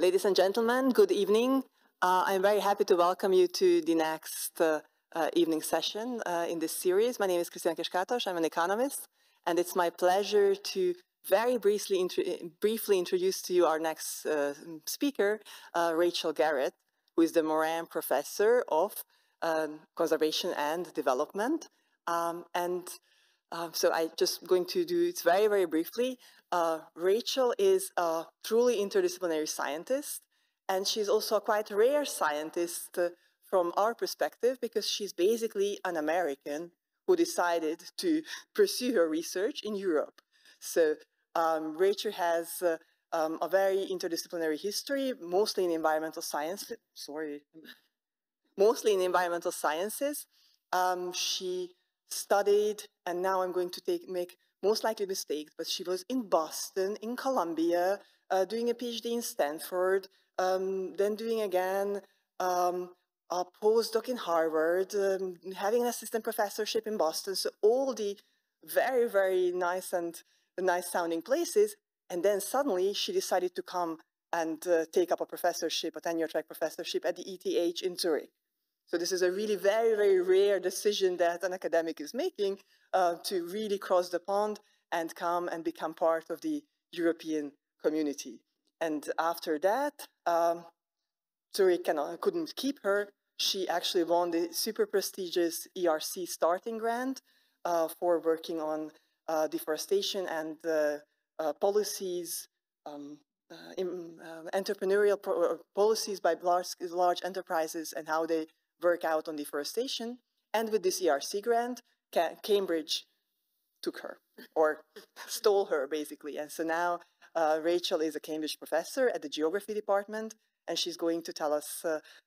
Ladies and gentlemen, good evening. I'm very happy to welcome you to the next evening session in this series. My name is Krisztina Kiskátos, I'm an economist, and it's my pleasure to very briefly introduce to you our next speaker, Rachel Garrett, who is the Moran Professor of Conservation and Development. So I'm just going to do it very, very briefly. Rachel is a truly interdisciplinary scientist, and she's also a quite rare scientist from our perspective, because she's basically an American who decided to pursue her research in Europe. So Rachel has a very interdisciplinary history, mostly in environmental science. Mostly in environmental sciences. She studied, and now I'm going to make most likely mistakes, but she was in Boston, in Columbia, doing a PhD in Stanford, then doing again a postdoc in Harvard, having an assistant professorship in Boston. So all the very, very nice and nice sounding places. And then suddenly she decided to come and take up a professorship, a tenure-track professorship at the ETH in Zurich. So this is a really very, very rare decision that an academic is making to really cross the pond and come and become part of the European community. And after that, Zurich couldn't keep her. She actually won the super prestigious ERC starting grant for working on deforestation and policies, entrepreneurial policies by large enterprises and how they work out on deforestation. And with this ERC grant, Cambridge took her, or stole her, basically. And so now Rachel is a Cambridge professor at the geography department, and she's going to tell us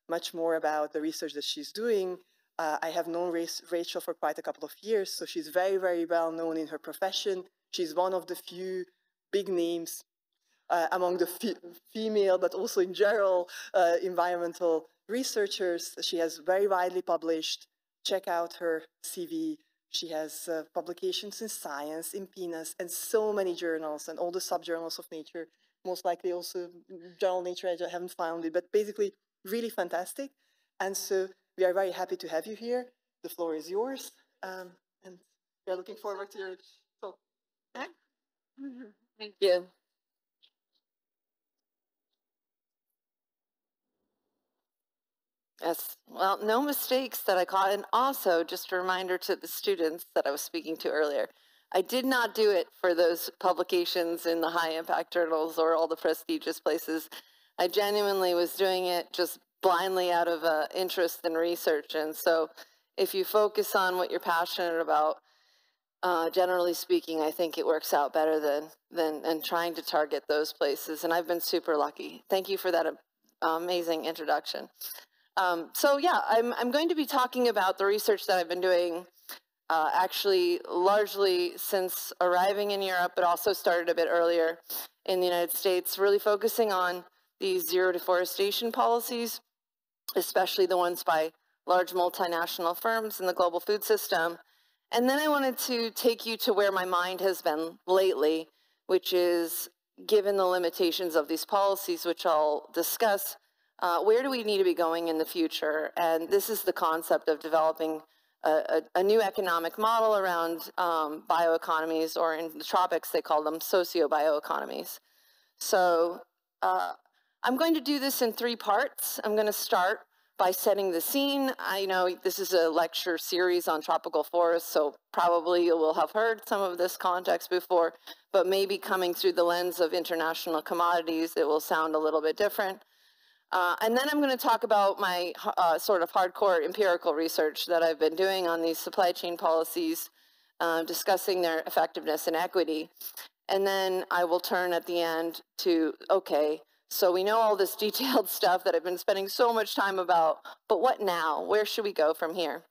much more about the research that she's doing. I have known Rachel for quite a couple of years, so she's very, very well known in her profession. She's one of the few big names among the female, but also in general, environmental researchers. She has very widely published. Check out her CV. She has publications in Science, in PNAS, and so many journals, and all the subjournals of Nature, most likely also Journal Nature. I haven't found it, but basically really fantastic. And so we are very happy to have you here. The floor is yours, and we are looking forward to your talk. Thank you. Yes, well, no mistakes that I caught. And also, just a reminder to the students that I was speaking to earlier, I did not do it for those publications in the high-impact journals or all the prestigious places. I genuinely was doing it just blindly out of interest in research. And so if you focus on what you're passionate about, generally speaking, I think it works out better than trying to target those places. And I've been super lucky. Thank you for that amazing introduction. So yeah, I'm going to be talking about the research that I've been doing actually largely since arriving in Europe, but also started a bit earlier in the United States, really focusing on these zero deforestation policies, especially the ones by large multinational firms in the global food system. And then I wanted to take you to where my mind has been lately, which is, given the limitations of these policies, which I'll discuss, where do we need to be going in the future? And this is the concept of developing a new economic model around bioeconomies, or in the tropics, they call them socio-bioeconomies. So I'm going to do this in 3 parts. I'm going to start by setting the scene. I know this is a lecture series on tropical forests, so probably you will have heard some of this context before, but maybe coming through the lens of international commodities, it will sound a little bit different. And then I'm going to talk about my sort of hardcore empirical research that I've been doing on these supply chain policies, discussing their effectiveness and equity. And then I will turn at the end to, okay, so we know all this detailed stuff that I've been spending so much time about, but what now? Where should we go from here?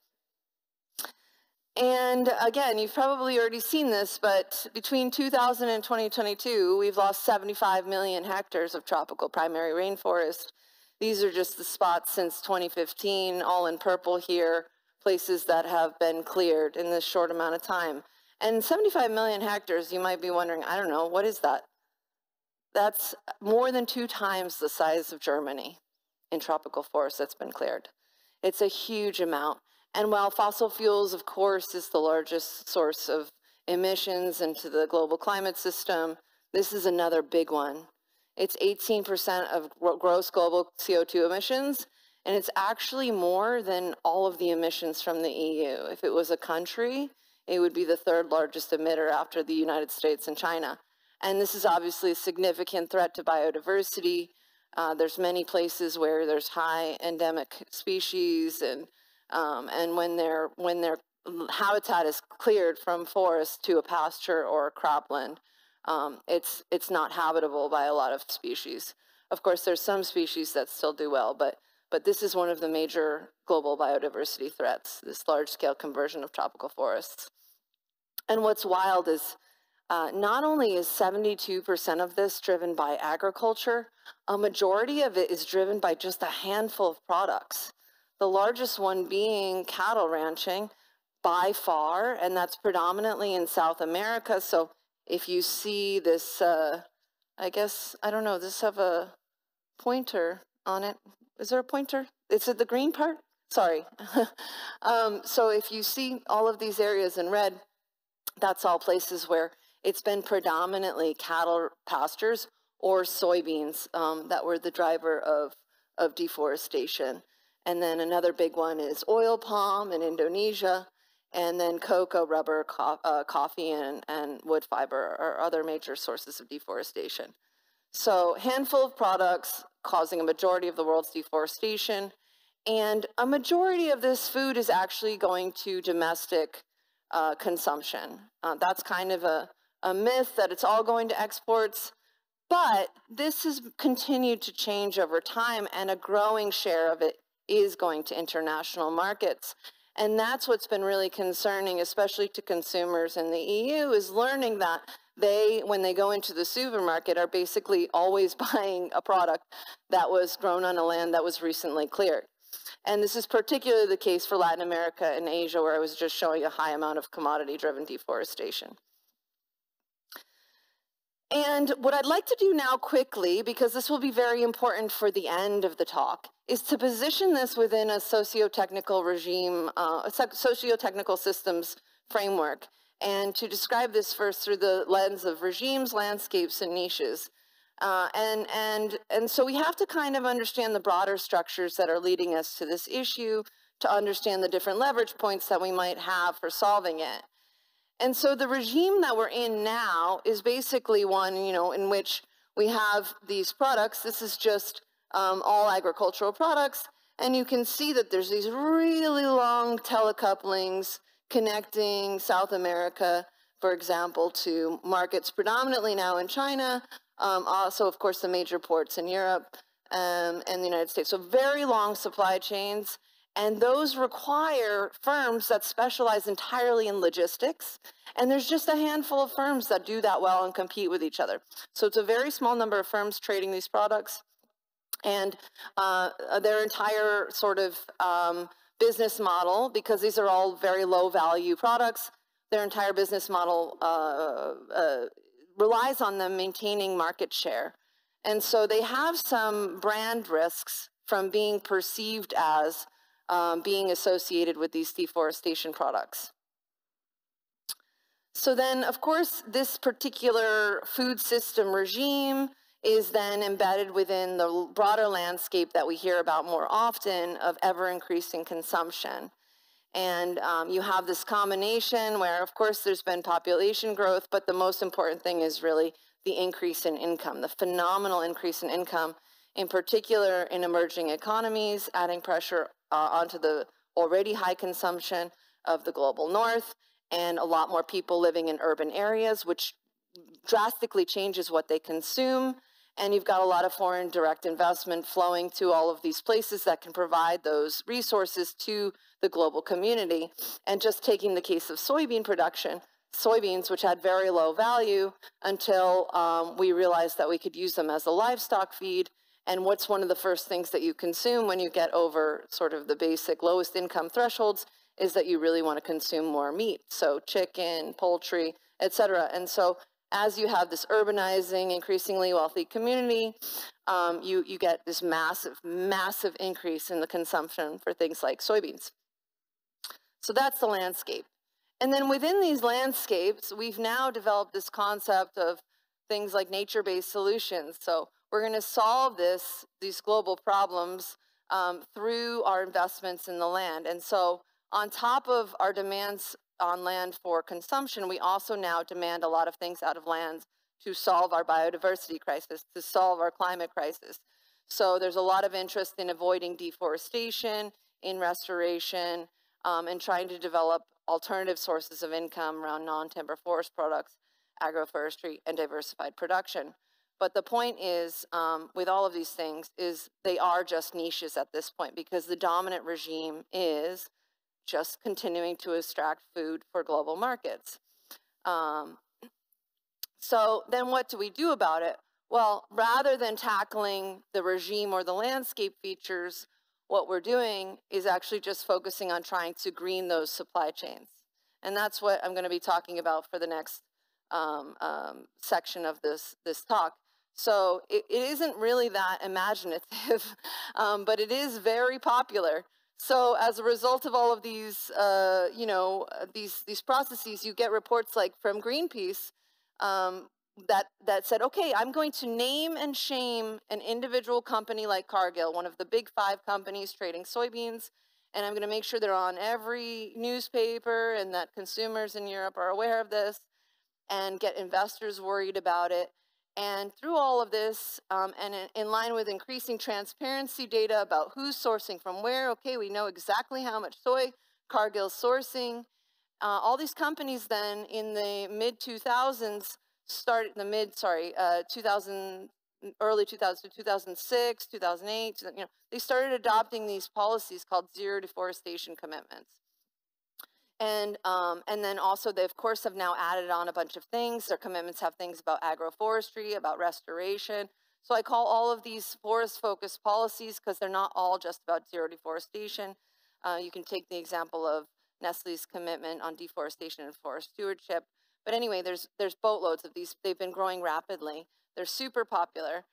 And again, you've probably already seen this, but between 2000 and 2022, we've lost 75 million hectares of tropical primary rainforest. These are just the spots since 2015, all in purple here, places that have been cleared in this short amount of time. And 75 million hectares, you might be wondering, I don't know, what is that? That's more than 2 times the size of Germany in tropical forests that's been cleared. It's a huge amount. And while fossil fuels, of course, is the largest source of emissions into the global climate system, this is another big one. It's 18% of gross global CO2 emissions, and it's actually more than all of the emissions from the EU. If it was a country, it would be the 3rd largest emitter after the United States and China. And this is obviously a significant threat to biodiversity. There's many places where there's high endemic species, and when their habitat is cleared from forest to a pasture or a cropland, it's not habitable by a lot of species. Of course, there's some species that still do well, but this is one of the major global biodiversity threats, this large-scale conversion of tropical forests. And what's wild is not only is 72% of this driven by agriculture, a majority of it is driven by just a handful of products. The largest one being cattle ranching by far, and that's predominantly in South America. So if you see this, I guess, I don't know, does this have a pointer on it? Is there a pointer? Is it the green part? Sorry. So if you see all of these areas in red, that's all places where it's been predominantly cattle pastures or soybeans that were the driver of deforestation. And then another big one is oil palm in Indonesia, and then cocoa, rubber, coffee, and wood fiber are other major sources of deforestation. So handful of products causing a majority of the world's deforestation, and a majority of this food is actually going to domestic consumption. That's kind of a myth that it's all going to exports, but this has continued to change over time, and a growing share of it is going to international markets. And that's what's been really concerning, especially to consumers in the EU, is learning that they, when they go into the supermarket, are basically always buying a product that was grown on a land that was recently cleared. And this is particularly the case for Latin America and Asia, where I was just showing a high amount of commodity-driven deforestation. And what I'd like to do now quickly, because this will be very important for the end of the talk, is to position this within a socio-technical regime, socio-technical systems framework, and to describe this first through the lens of regimes, landscapes, and niches. And so we have to kind of understand the broader structures that are leading us to this issue, to understand the different leverage points that we might have for solving it. And so the regime that we're in now is basically one, in which we have these products. This is just all agricultural products, and you can see that there's these really long telecouplings connecting South America, for example, to markets predominantly now in China, also, of course, the major ports in Europe and the United States. So very long supply chains. And those require firms that specialize entirely in logistics. And there's just a handful of firms that do that well and compete with each other. So it's a very small number of firms trading these products. And their entire sort of business model, because these are all very low value products, their entire business model relies on them maintaining market share. And so they have some brand risks from being perceived as being associated with these deforestation products. So then, of course, this particular food system regime is then embedded within the broader landscape that we hear about more often of ever-increasing consumption. And you have this combination where, of course, there's been population growth, but the most important thing is really the increase in income, the phenomenal increase in income, in particular in emerging economies, adding pressure onto the already high consumption of the global north, and a lot more people living in urban areas, which drastically changes what they consume. And you've got a lot of foreign direct investment flowing to all of these places that can provide those resources to the global community. And just taking the case of soybean production, soybeans, which had very low value until we realized that we could use them as a livestock feed. And what's one of the first things that you consume when you get over sort of the basic lowest income thresholds is that you really want to consume more meat. So chicken, poultry, etc. And so as you have this urbanizing, increasingly wealthy community, you get this massive, massive increase in the consumption for things like soybeans. So that's the landscape. And then within these landscapes, we've now developed this concept of things like nature-based solutions. So we're going to solve these global problems through our investments in the land. And so on top of our demands on land for consumption, we also now demand a lot of things out of land to solve our biodiversity crisis, to solve our climate crisis. So there's a lot of interest in avoiding deforestation, in restoration, and trying to develop alternative sources of income around non-timber forest products, agroforestry, and diversified production. But the point is, with all of these things, is they are just niches at this point because the dominant regime is just continuing to extract food for global markets. So then what do we do about it? Well, rather than tackling the regime or the landscape features, what we're doing is actually just focusing on trying to green those supply chains. And that's what I'm going to be talking about for the next section of this talk. So it isn't really that imaginative, but it is very popular. So as a result of all of these, these processes, you get reports like from Greenpeace that said, okay, I'm going to name and shame an individual company like Cargill, one of the big 5 companies trading soybeans, and I'm going to make sure they're on every newspaper and that consumers in Europe are aware of this and get investors worried about it. And through all of this, and in line with increasing transparency data about who's sourcing from where, okay, we know exactly how much soy Cargill's sourcing. All these companies then in the mid-2000s early 2000 to 2006, 2008, they started adopting these policies called zero deforestation commitments. And then also they, of course, have now added on a bunch of things. Their commitments have things about agroforestry, about restoration. So I call all of these forest-focused policies because they're not all just about zero deforestation. You can take the example of Nestle's commitment on deforestation and forest stewardship. But anyway, there's boatloads of these. They've been growing rapidly. They're super popular.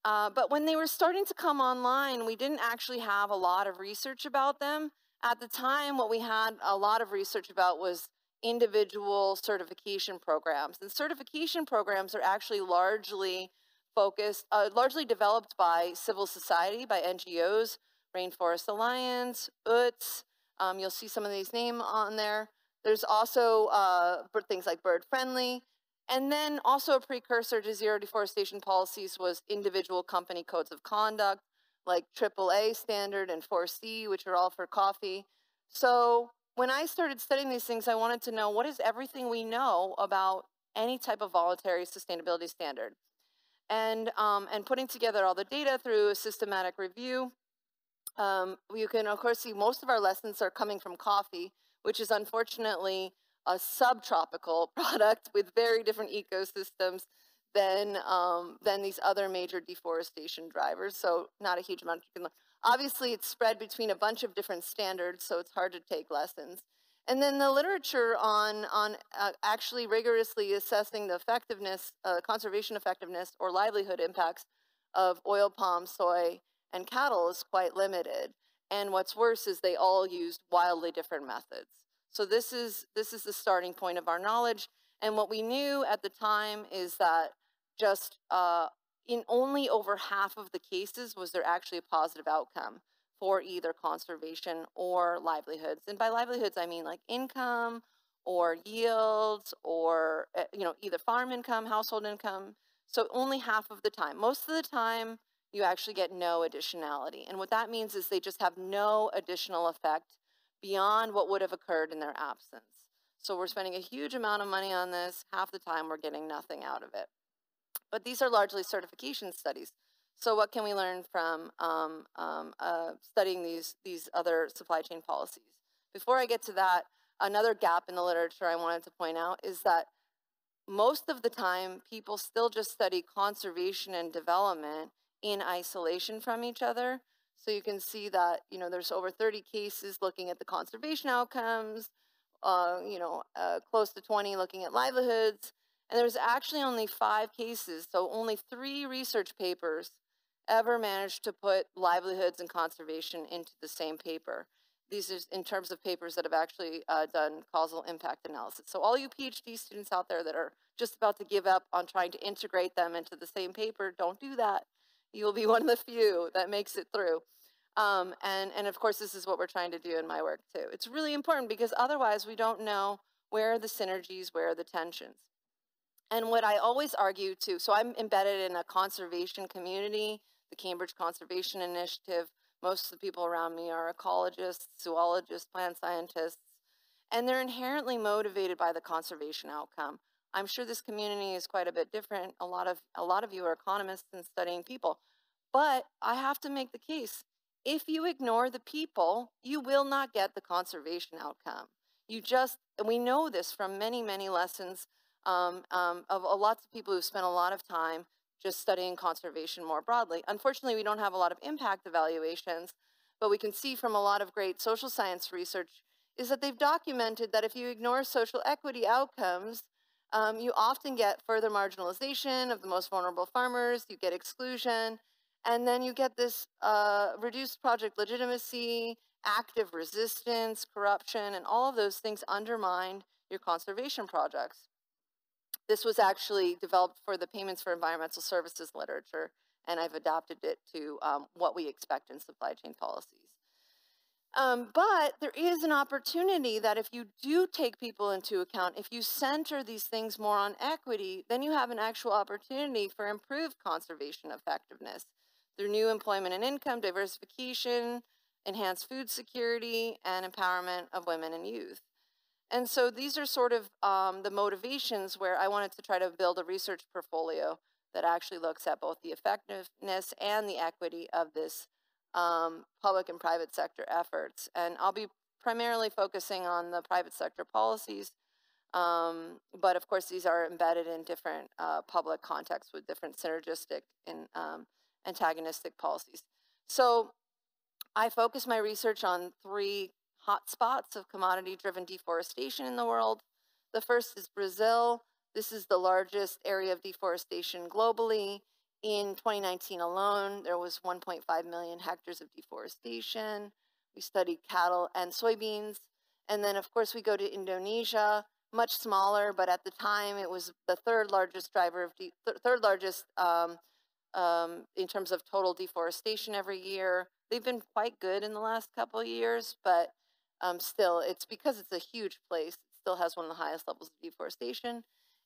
But when they were starting to come online, we didn't actually have a lot of research about them. At the time, what we had a lot of research about was individual certification programs. And certification programs are actually largely developed by civil society, by NGOs, Rainforest Alliance, UTS. You'll see some of these names on there. There's also things like bird friendly. And then also a precursor to zero deforestation policies was individual company codes of conduct, like AAA standard and 4C, which are all for coffee. So when I started studying these things, I wanted to know what is everything we know about any type of voluntary sustainability standard. And putting together all the data through a systematic review, you can, of course, see most of our lessons are coming from coffee, which is unfortunately a subtropical product with very different ecosystems than these other major deforestation drivers. So not a huge amount you can learn. Obviously, it's spread between a bunch of different standards, so it's hard to take lessons. And then the literature on actually rigorously assessing the effectiveness, conservation effectiveness, or livelihood impacts of oil palm, soy, and cattle is quite limited. And what's worse is they all used wildly different methods. So this is the starting point of our knowledge. And what we knew at the time is that just in only over half of the cases was there actually a positive outcome for either conservation or livelihoods. And by livelihoods, I mean like income or yields or either farm income, household income. So only half of the time. Most of the time, you actually get no additionality. And what that means is they just have no additional effect beyond what would have occurred in their absence. So we're spending a huge amount of money on this. Half the time, we're getting nothing out of it. But these are largely certification studies. So what can we learn from studying these other supply chain policies? Before I get to that, another gap in the literature I wanted to point out is that most of the time, people still just study conservation and development in isolation from each other. So you can see that, there's over 30 cases looking at the conservation outcomes, close to 20 looking at livelihoods, And there's actually only 5 cases, so only 3 research papers ever managed to put livelihoods and conservation into the same paper. These are in terms of papers that have actually done causal impact analysis. So all you PhD students out there that are just about to give up on trying to integrate them into the same paper, don't do that. You'll be one of the few that makes it through. And of course, this is what we're trying to do in my work too. It's really important because otherwise we don't know where are the synergies, where are the tensions. And what I always argue too, so I'm embedded in a conservation community, the Cambridge Conservation Initiative. Most of the people around me are ecologists, zoologists, plant scientists, and they're inherently motivated by the conservation outcome. I'm sure this community is quite a bit different. A lot of you are economists and studying people, but I have to make the case. If you ignore the people, you will not get the conservation outcome. And we know this from many, many lessons of lots of people who spent a lot of time just studying conservation more broadly. Unfortunately, we don't have a lot of impact evaluations, but we can see from a lot of great social science research is that they've documented that if you ignore social equity outcomes, you often get further marginalization of the most vulnerable farmers, you get exclusion, and then you get this reduced project legitimacy, active resistance, corruption, and all of those things undermine your conservation projects. This was actually developed for the payments for environmental services literature, and I've adapted it to what we expect in supply chain policies. But there is an opportunity that if you do take people into account, if you center these things more on equity, then you have an actual opportunity for improved conservation effectiveness through new employment and income, diversification, enhanced food security, and empowerment of women and youth. And so these are sort of the motivations where I wanted to try to build a research portfolio that actually looks at both the effectiveness and the equity of this public and private sector efforts. And I'll be primarily focusing on the private sector policies, but of course these are embedded in different public contexts with different synergistic and antagonistic policies. So I focus my research on 3 hotspots of commodity-driven deforestation in the world. The first is Brazil. This is the largest area of deforestation globally. In 2019 alone, there was 1.5 million hectares of deforestation. We studied cattle and soybeans. And then, of course, we go to Indonesia, much smaller, but at the time it was the third largest driver of in terms of total deforestation every year. They've been quite good in the last couple of years, but still, it's because it's a huge place. It still has one of the highest levels of deforestation.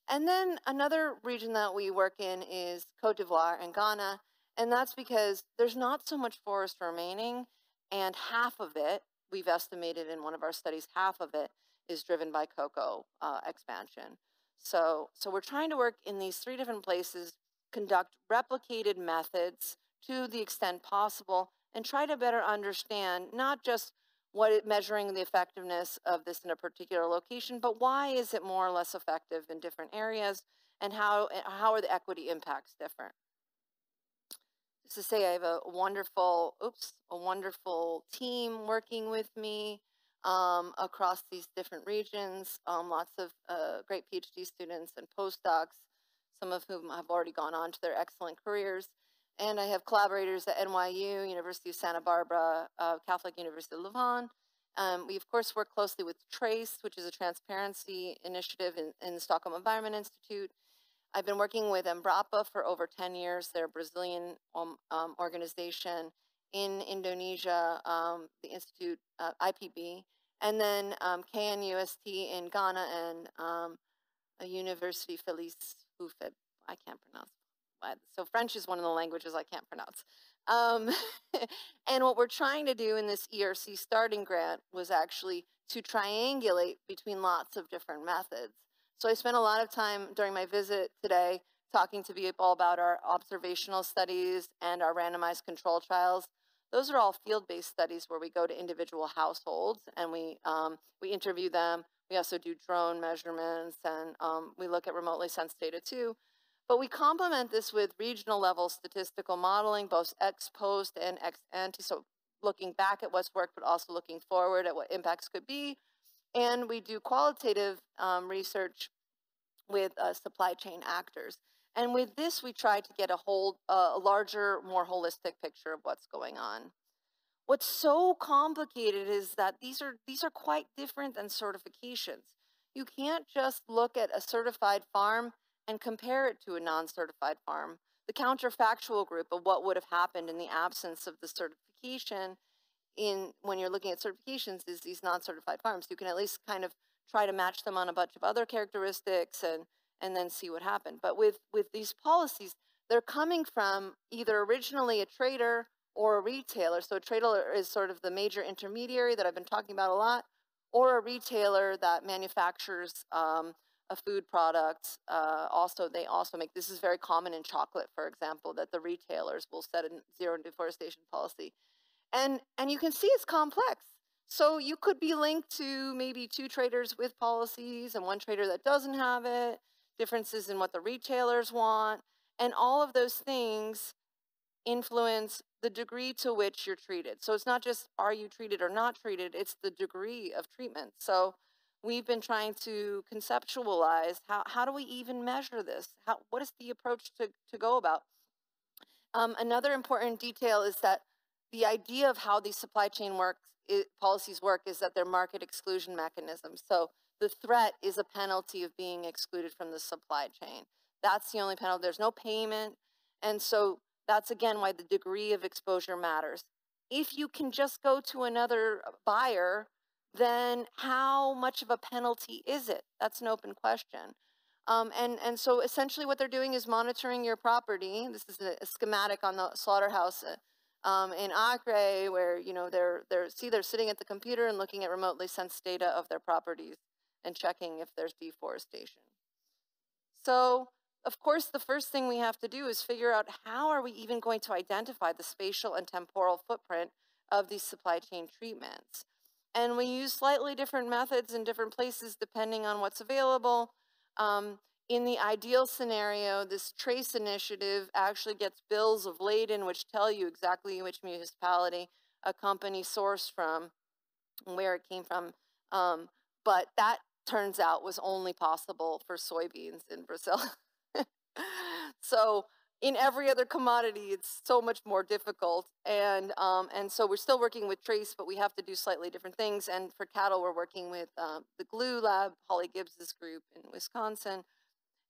And then another region that we work in is Cote d'Ivoire and Ghana, and that's because there's not so much forest remaining, and half of it, we've estimated in one of our studies, half of it is driven by cocoa expansion. So we're trying to work in these 3 different places, conduct replicated methods to the extent possible, and try to better understand not just measuring the effectiveness of this in a particular location, but why is it more or less effective in different areas, and how are the equity impacts different? Just to say, I have a wonderful team working with me across these different regions, lots of great PhD students and postdocs, some of whom have already gone on to their excellent careers. And I have collaborators at NYU, University of Santa Barbara, Catholic University of Leuven. We, of course, work closely with TRACE, which is a transparency initiative in the Stockholm Environment Institute. I've been working with Embrapa for over 10 years. They're a Brazilian organization. In Indonesia, the Institute, IPB. And then KNUST in Ghana and University Feliz Hufeb. I can't pronounce. So French is one of the languages I can't pronounce. And what we're trying to do in this ERC starting grant was actually to triangulate between lots of different methods. So I spent a lot of time during my visit today talking to people about our observational studies and our randomized control trials. Those are all field-based studies where we go to individual households and we interview them. We also do drone measurements, and we look at remotely sensed data too. But we complement this with regional level statistical modeling, both ex post and ex ante, so looking back at what's worked, but also looking forward at what impacts could be. And we do qualitative research with supply chain actors. And with this, we try to get a larger, more holistic picture of what's going on. What's so complicated is that these are quite different than certifications. You can't just look at a certified farm and compare it to a non-certified farm. The counterfactual group of what would have happened in the absence of the certification when you're looking at certifications is these non-certified farms. You can at least kind of try to match them on a bunch of other characteristics and then see what happened. But with these policies, they're coming from either originally a trader or a retailer. So a trader is sort of the major intermediary that I've been talking about a lot, or a retailer that manufactures a food product. They also make, this is very common in chocolate, for example, that the retailers will set a zero deforestation policy. And you can see it's complex. So you could be linked to maybe 2 traders with policies and 1 trader that doesn't have it, differences in what the retailers want, and all of those things influence the degree to which you're treated. So it's not just are you treated or not treated, it's the degree of treatment. So we've been trying to conceptualize how do we even measure this? What is the approach to go about? Another important detail is that the idea of how these supply chain policies work is that they're market exclusion mechanisms. So the threat is a penalty of being excluded from the supply chain. That's the only penalty. There's no payment. And so that's, again, why the degree of exposure matters. If you can just go to another buyer, then how much of a penalty is it? That's an open question. And so essentially what they're doing is monitoring your property. This is a schematic on the slaughterhouse in Acre, where they're sitting at the computer and looking at remotely sensed data of their properties and checking if there's deforestation. So, of course, the first thing we have to do is figure out how are we even going to identify the spatial and temporal footprint of these supply chain treatments. And we use slightly different methods in different places depending on what's available. In the ideal scenario, this TRACE initiative actually gets bills of lading, which tell you exactly which municipality a company sourced from and where it came from. But that turns out was only possible for soybeans in Brazil. So in every other commodity, it's so much more difficult. And so we're still working with TRACE, but we have to do slightly different things. And for cattle, we're working with the GLUE lab, Holly Gibbs's group in Wisconsin.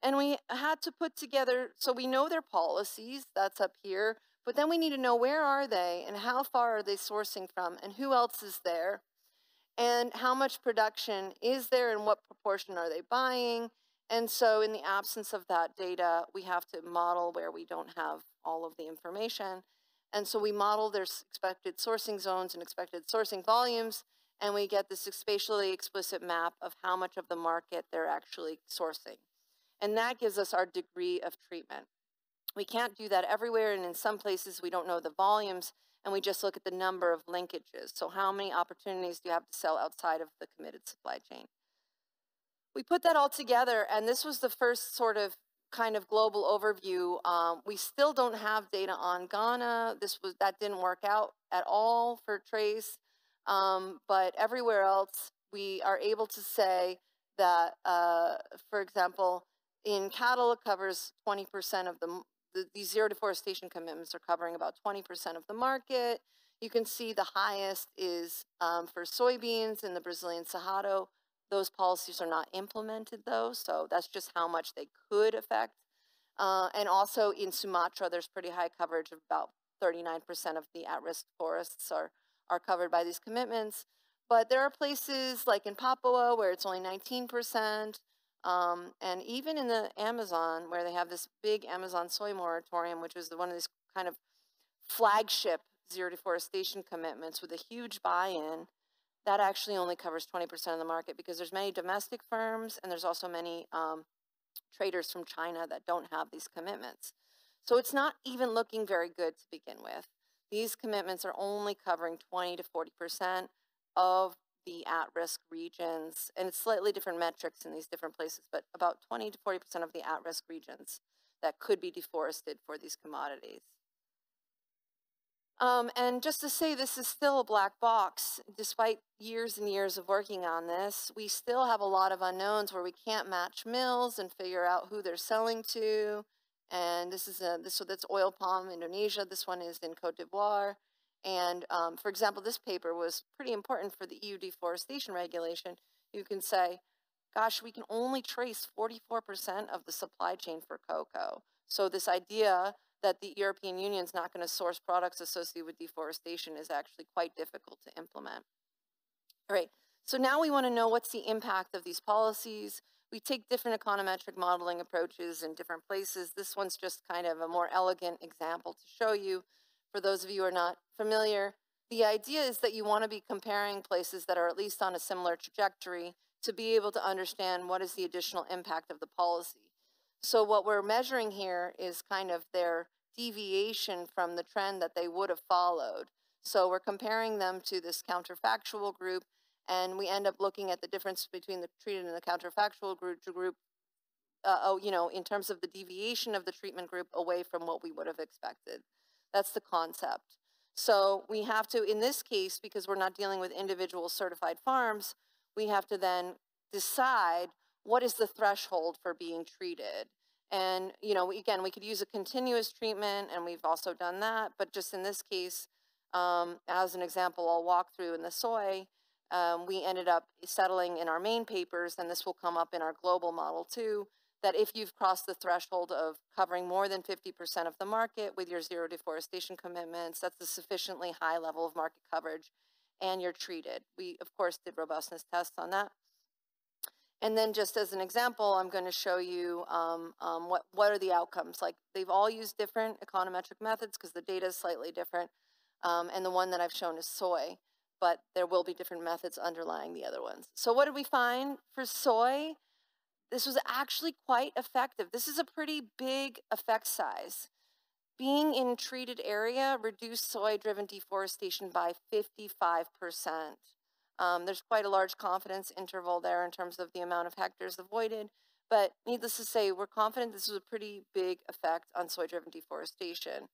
And we had to put together, so we know their policies, that's up here, but then we need to know where are they and how far are they sourcing from and who else is there and how much production is there and what proportion are they buying. And so in the absence of that data, we have to model where we don't have all of the information. And so we model their expected sourcing zones and expected sourcing volumes, and we get this spatially explicit map of how much of the market they're actually sourcing. And that gives us our degree of treatment. We can't do that everywhere, and in some places we don't know the volumes, and we just look at the number of linkages. So how many opportunities do you have to sell outside of the committed supply chain? We put that all together, and this was the first sort of kind of global overview. We still don't have data on Ghana. That didn't work out at all for TRACE, but everywhere else we are able to say that, for example, in cattle, it covers 20% of these zero deforestation commitments are covering about 20% of the market. You can see the highest is for soybeans in the Brazilian Cerrado. Those policies are not implemented though, so that's just how much they could affect. And also in Sumatra, there's pretty high coverage of about 39% of the at-risk forests are covered by these commitments. But there are places like in Papua where it's only 19%. And even in the Amazon, where they have this big Amazon soy moratorium, which is one of these kind of flagship zero deforestation commitments with a huge buy-in, that actually only covers 20% of the market because there's many domestic firms and there's also many traders from China that don't have these commitments. So it's not even looking very good to begin with. These commitments are only covering 20 to 40% of the at-risk regions, and it's slightly different metrics in these different places, but about 20 to 40% of the at-risk regions that could be deforested for these commodities. And just to say, this is still a black box. Despite years and years of working on this, we still have a lot of unknowns where we can't match mills and figure out who they're selling to. And this is so that's oil palm Indonesia. This one is in Cote d'Ivoire. And for example, this paper was pretty important for the EU deforestation regulation. You can say, gosh, we can only trace 44% of the supply chain for cocoa. So this idea that the European Union is not going to source products associated with deforestation is actually quite difficult to implement. All right, so now we want to know what's the impact of these policies. We take different econometric modeling approaches in different places. This one's just kind of a more elegant example to show you. For those of you who are not familiar, the idea is that you want to be comparing places that are at least on a similar trajectory to be able to understand what is the additional impact of the policy. So what we're measuring here is kind of their deviation from the trend that they would have followed. So we're comparing them to this counterfactual group, and we end up looking at the difference between the treated and the counterfactual group in terms of the deviation of the treatment group away from what we would have expected. That's the concept. So we have to, in this case, because we're not dealing with individual certified farms, we have to then decide what is the threshold for being treated. And, again, we could use a continuous treatment, and we've also done that. But just in this case, as an example, I'll walk through in the soy, we ended up settling in our main papers, and this will come up in our global model too, that if you've crossed the threshold of covering more than 50% of the market with your zero deforestation commitments, that's a sufficiently high level of market coverage, and you're treated. We, of course, did robustness tests on that. And then just as an example, I'm going to show you what are the outcomes. Like, they've all used different econometric methods because the data is slightly different. And the one that I've shown is soy, but there will be different methods underlying the other ones. So what did we find for soy? This was actually quite effective. This is a pretty big effect size. Being in treated area reduced soy-driven deforestation by 55%. There's quite a large confidence interval there in terms of the amount of hectares avoided, but needless to say, we're confident this was a pretty big effect on soy-driven deforestation.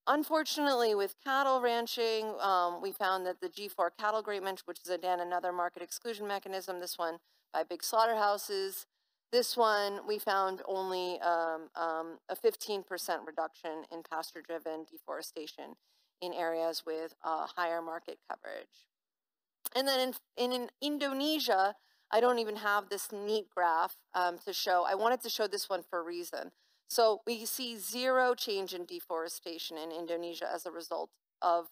Unfortunately, with cattle ranching, we found that the G4 cattle gradement, which is again another market exclusion mechanism, this one by big slaughterhouses, this one we found only a 15% reduction in pasture-driven deforestation in areas with higher market coverage. And then in Indonesia, I don't even have this neat graph to show. I wanted to show this one for a reason. So we see zero change in deforestation in Indonesia as a result of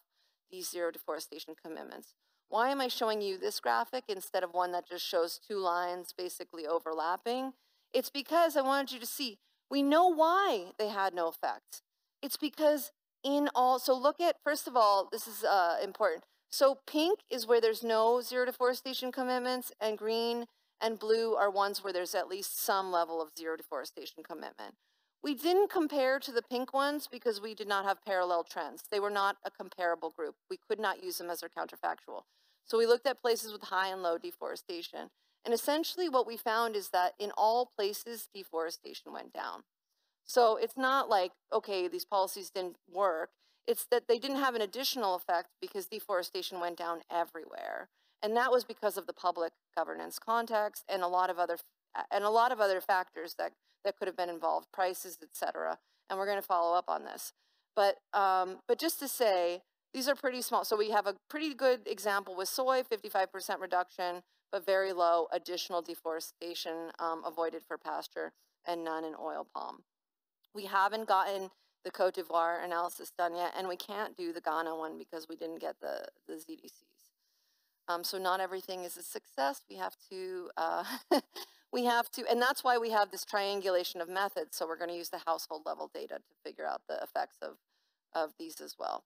these zero deforestation commitments. Why am I showing you this graphic instead of one that just shows two lines basically overlapping? It's because I wanted you to see, we know why they had no effect. It's because so look at, first of all, this is important. So pink is where there's no zero deforestation commitments, and green and blue are ones where there's at least some level of zero deforestation commitment. We didn't compare to the pink ones because we did not have parallel trends. They were not a comparable group. We could not use them as our counterfactual. So we looked at places with high and low deforestation. And essentially what we found is that in all places, deforestation went down. So it's not like, okay, these policies didn't work. It's that they didn't have an additional effect because deforestation went down everywhere. And that was because of the public governance context and a lot of other factors that could have been involved, prices, et cetera. And we're going to follow up on this. But just to say, these are pretty small. So we have a pretty good example with soy, 55% reduction, but very low additional deforestation avoided for pasture, and none in oil palm. We haven't gotten the Cote d'Ivoire analysis done yet, and we can't do the Ghana one because we didn't get the ZDCs. So not everything is a success. We have to, and that's why we have this triangulation of methods. So we're going to use the household level data to figure out the effects of these as well.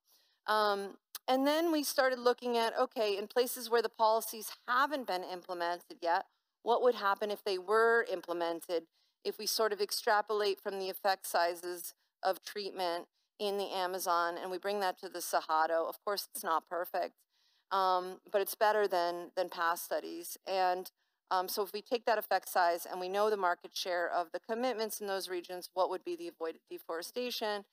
And then we started looking at, okay, in places where the policies haven't been implemented yet, what would happen if they were implemented, if we sort of extrapolate from the effect sizes of treatment in the Amazon and we bring that to the Cerrado. Of course, it's not perfect, but it's better than past studies. And so if we take that effect size and we know the market share of the commitments in those regions, what would be the avoided deforestation?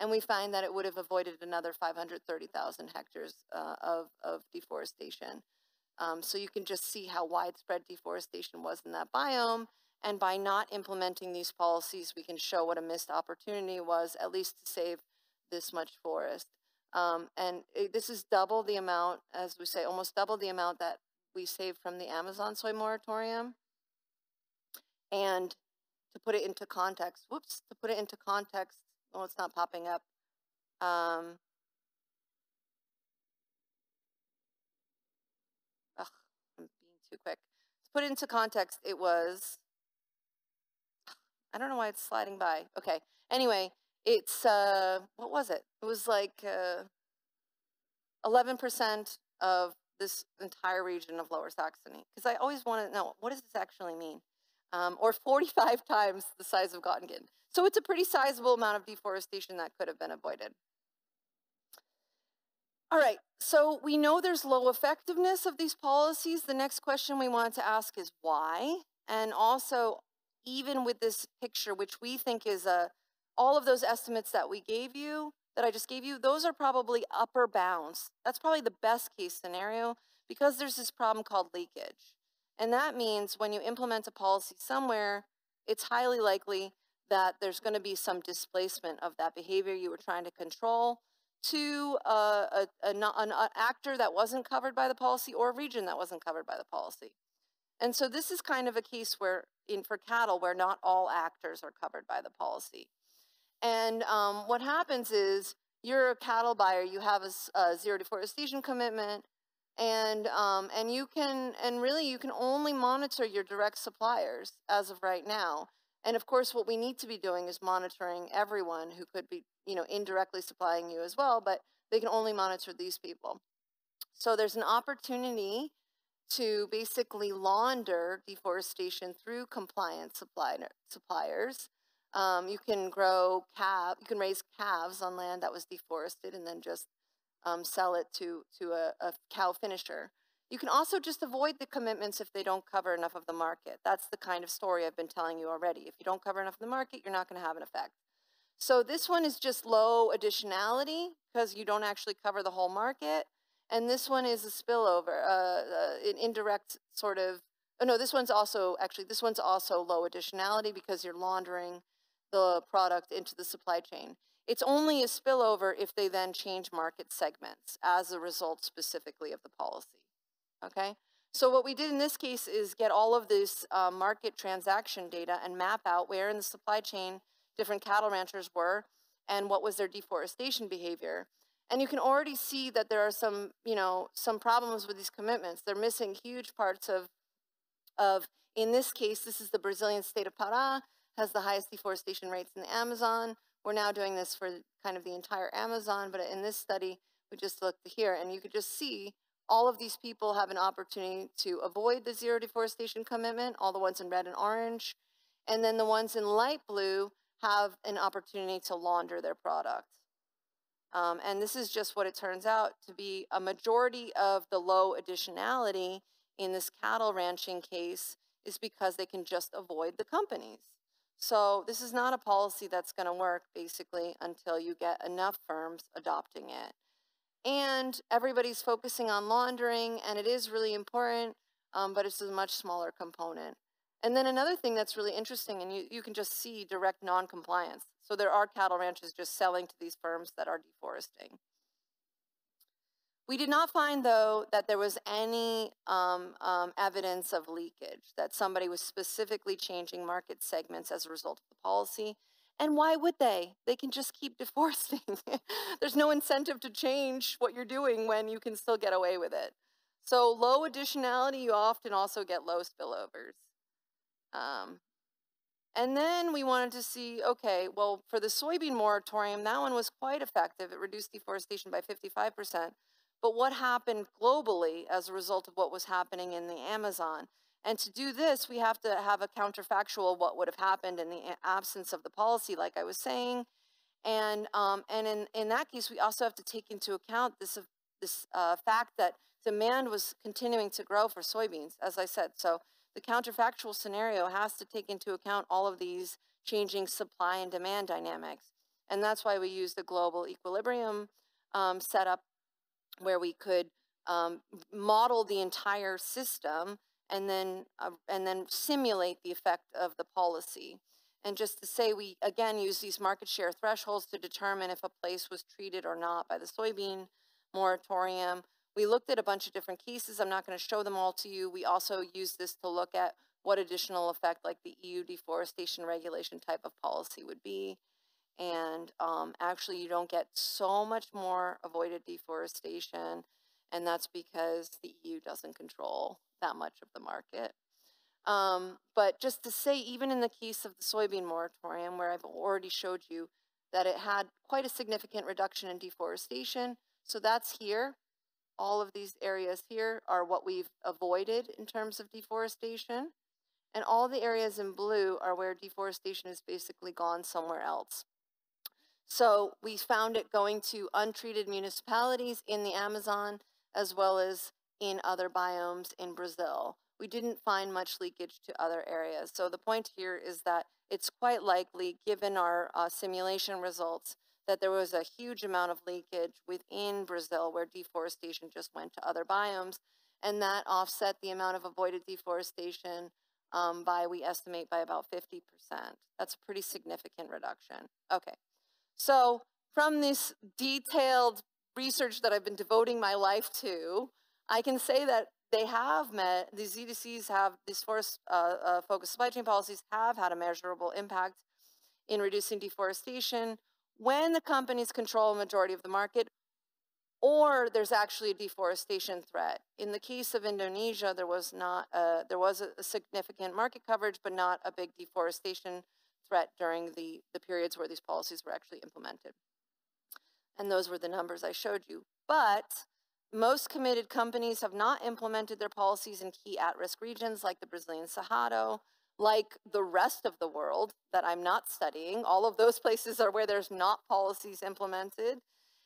And we find that it would have avoided another 530,000 hectares of deforestation. So you can just see how widespread deforestation was in that biome. And by not implementing these policies, we can show what a missed opportunity was, at least to save this much forest. This is double the amount, as we say, almost double the amount that we saved from the Amazon soy moratorium. And to put it into context, oh, it's not popping up. I'm being too quick. To put it into context, it was, I don't know why it's sliding by. Okay, anyway, it's, what was it? It was like 11% of this entire region of Lower Saxony. Because I always want to know, what does this actually mean? Or 45 times the size of Göttingen. So it's a pretty sizable amount of deforestation that could have been avoided. All right, so we know there's low effectiveness of these policies. The next question we want to ask is why? And also, even with this picture, which we think is all of those estimates that we gave you, that I just gave you, those are probably upper bounds. That's probably the best case scenario because there's this problem called leakage. And that means when you implement a policy somewhere, it's highly likely that there's going to be some displacement of that behavior you were trying to control to an actor that wasn't covered by the policy or a region that wasn't covered by the policy. And so this is kind of a case where, for cattle, where not all actors are covered by the policy. And what happens is you're a cattle buyer, you have a zero deforestation commitment, and you can only monitor your direct suppliers as of right now. And of course, what we need to be doing is monitoring everyone who could be, indirectly supplying you as well, but they can only monitor these people. So there's an opportunity to basically launder deforestation through compliant suppliers. You can raise calves on land that was deforested and then just sell it to a cow finisher. You can also just avoid the commitments if they don't cover enough of the market. That's the kind of story I've been telling you already. If you don't cover enough of the market, you're not going to have an effect. So this one is just low additionality because you don't actually cover the whole market. And this one is a spillover, an indirect sort of, oh no, this one's also low additionality because you're laundering the product into the supply chain. It's only a spillover if they then change market segments as a result specifically of the policy, okay? So what we did in this case is get all of this market transaction data and map out where in the supply chain different cattle ranchers were and what was their deforestation behavior. And you can already see that there are some problems with these commitments. They're missing huge parts of, in this case, this is the Brazilian state of Pará, has the highest deforestation rates in the Amazon. We're now doing this for kind of the entire Amazon, but in this study, we just looked here, and you could just see all of these people have an opportunity to avoid the zero deforestation commitment, all the ones in red and orange, and then the ones in light blue have an opportunity to launder their product. And this is just what it turns out to be. A majority of the low additionality in this cattle ranching case is because they can just avoid the companies. So this is not a policy that's going to work basically until you get enough firms adopting it. And everybody's focusing on laundering, and it is really important, but it's a much smaller component. And then another thing that's really interesting, and you can just see direct non-compliance. So there are cattle ranches just selling to these firms that are deforesting. We did not find, though, that there was any evidence of leakage, that somebody was specifically changing market segments as a result of the policy. And why would they? They can just keep deforesting. There's no incentive to change what you're doing when you can still get away with it. So low additionality, you often also get low spillovers. And then we wanted to see, okay, well, for the soybean moratorium, that one was quite effective. It reduced deforestation by 55%. But what happened globally as a result of what was happening in the Amazon? And to do this, we have to have a counterfactual of what would have happened in the absence of the policy, like I was saying. And in that case, we also have to take into account this fact that demand was continuing to grow for soybeans, as I said. So the counterfactual scenario has to take into account all of these changing supply and demand dynamics. And that's why we use the global equilibrium setup, where we could model the entire system and then simulate the effect of the policy. And just to say, we again use these market share thresholds to determine if a place was treated or not by the soybean moratorium. We looked at a bunch of different cases. I'm not going to show them all to you. We also used this to look at what additional effect like the EU deforestation regulation type of policy would be. And actually, you don't get so much more avoided deforestation, and that's because the EU doesn't control that much of the market. But just to say, even in the case of the soybean moratorium, where I've already showed you that it had quite a significant reduction in deforestation, so that's here. All of these areas here are what we've avoided in terms of deforestation. And all the areas in blue are where deforestation has basically gone somewhere else. So we found it going to untreated municipalities in the Amazon, as well as in other biomes in Brazil. We didn't find much leakage to other areas. So the point here is that it's quite likely, given our simulation results, that there was a huge amount of leakage within Brazil where deforestation just went to other biomes, and that offset the amount of avoided deforestation we estimate by about 50%. That's a pretty significant reduction. Okay, so from this detailed research that I've been devoting my life to, I can say that they have met, these ZDCs have, these forest-focused supply chain policies have had a measurable impact in reducing deforestation when the companies control a majority of the market, or there's actually a deforestation threat. In the case of Indonesia, there was a significant market coverage, but not a big deforestation threat during the periods where these policies were actually implemented. And those were the numbers I showed you. But most committed companies have not implemented their policies in key at-risk regions like the Brazilian Cerrado, like the rest of the world that I'm not studying. All of those places are where there's not policies implemented.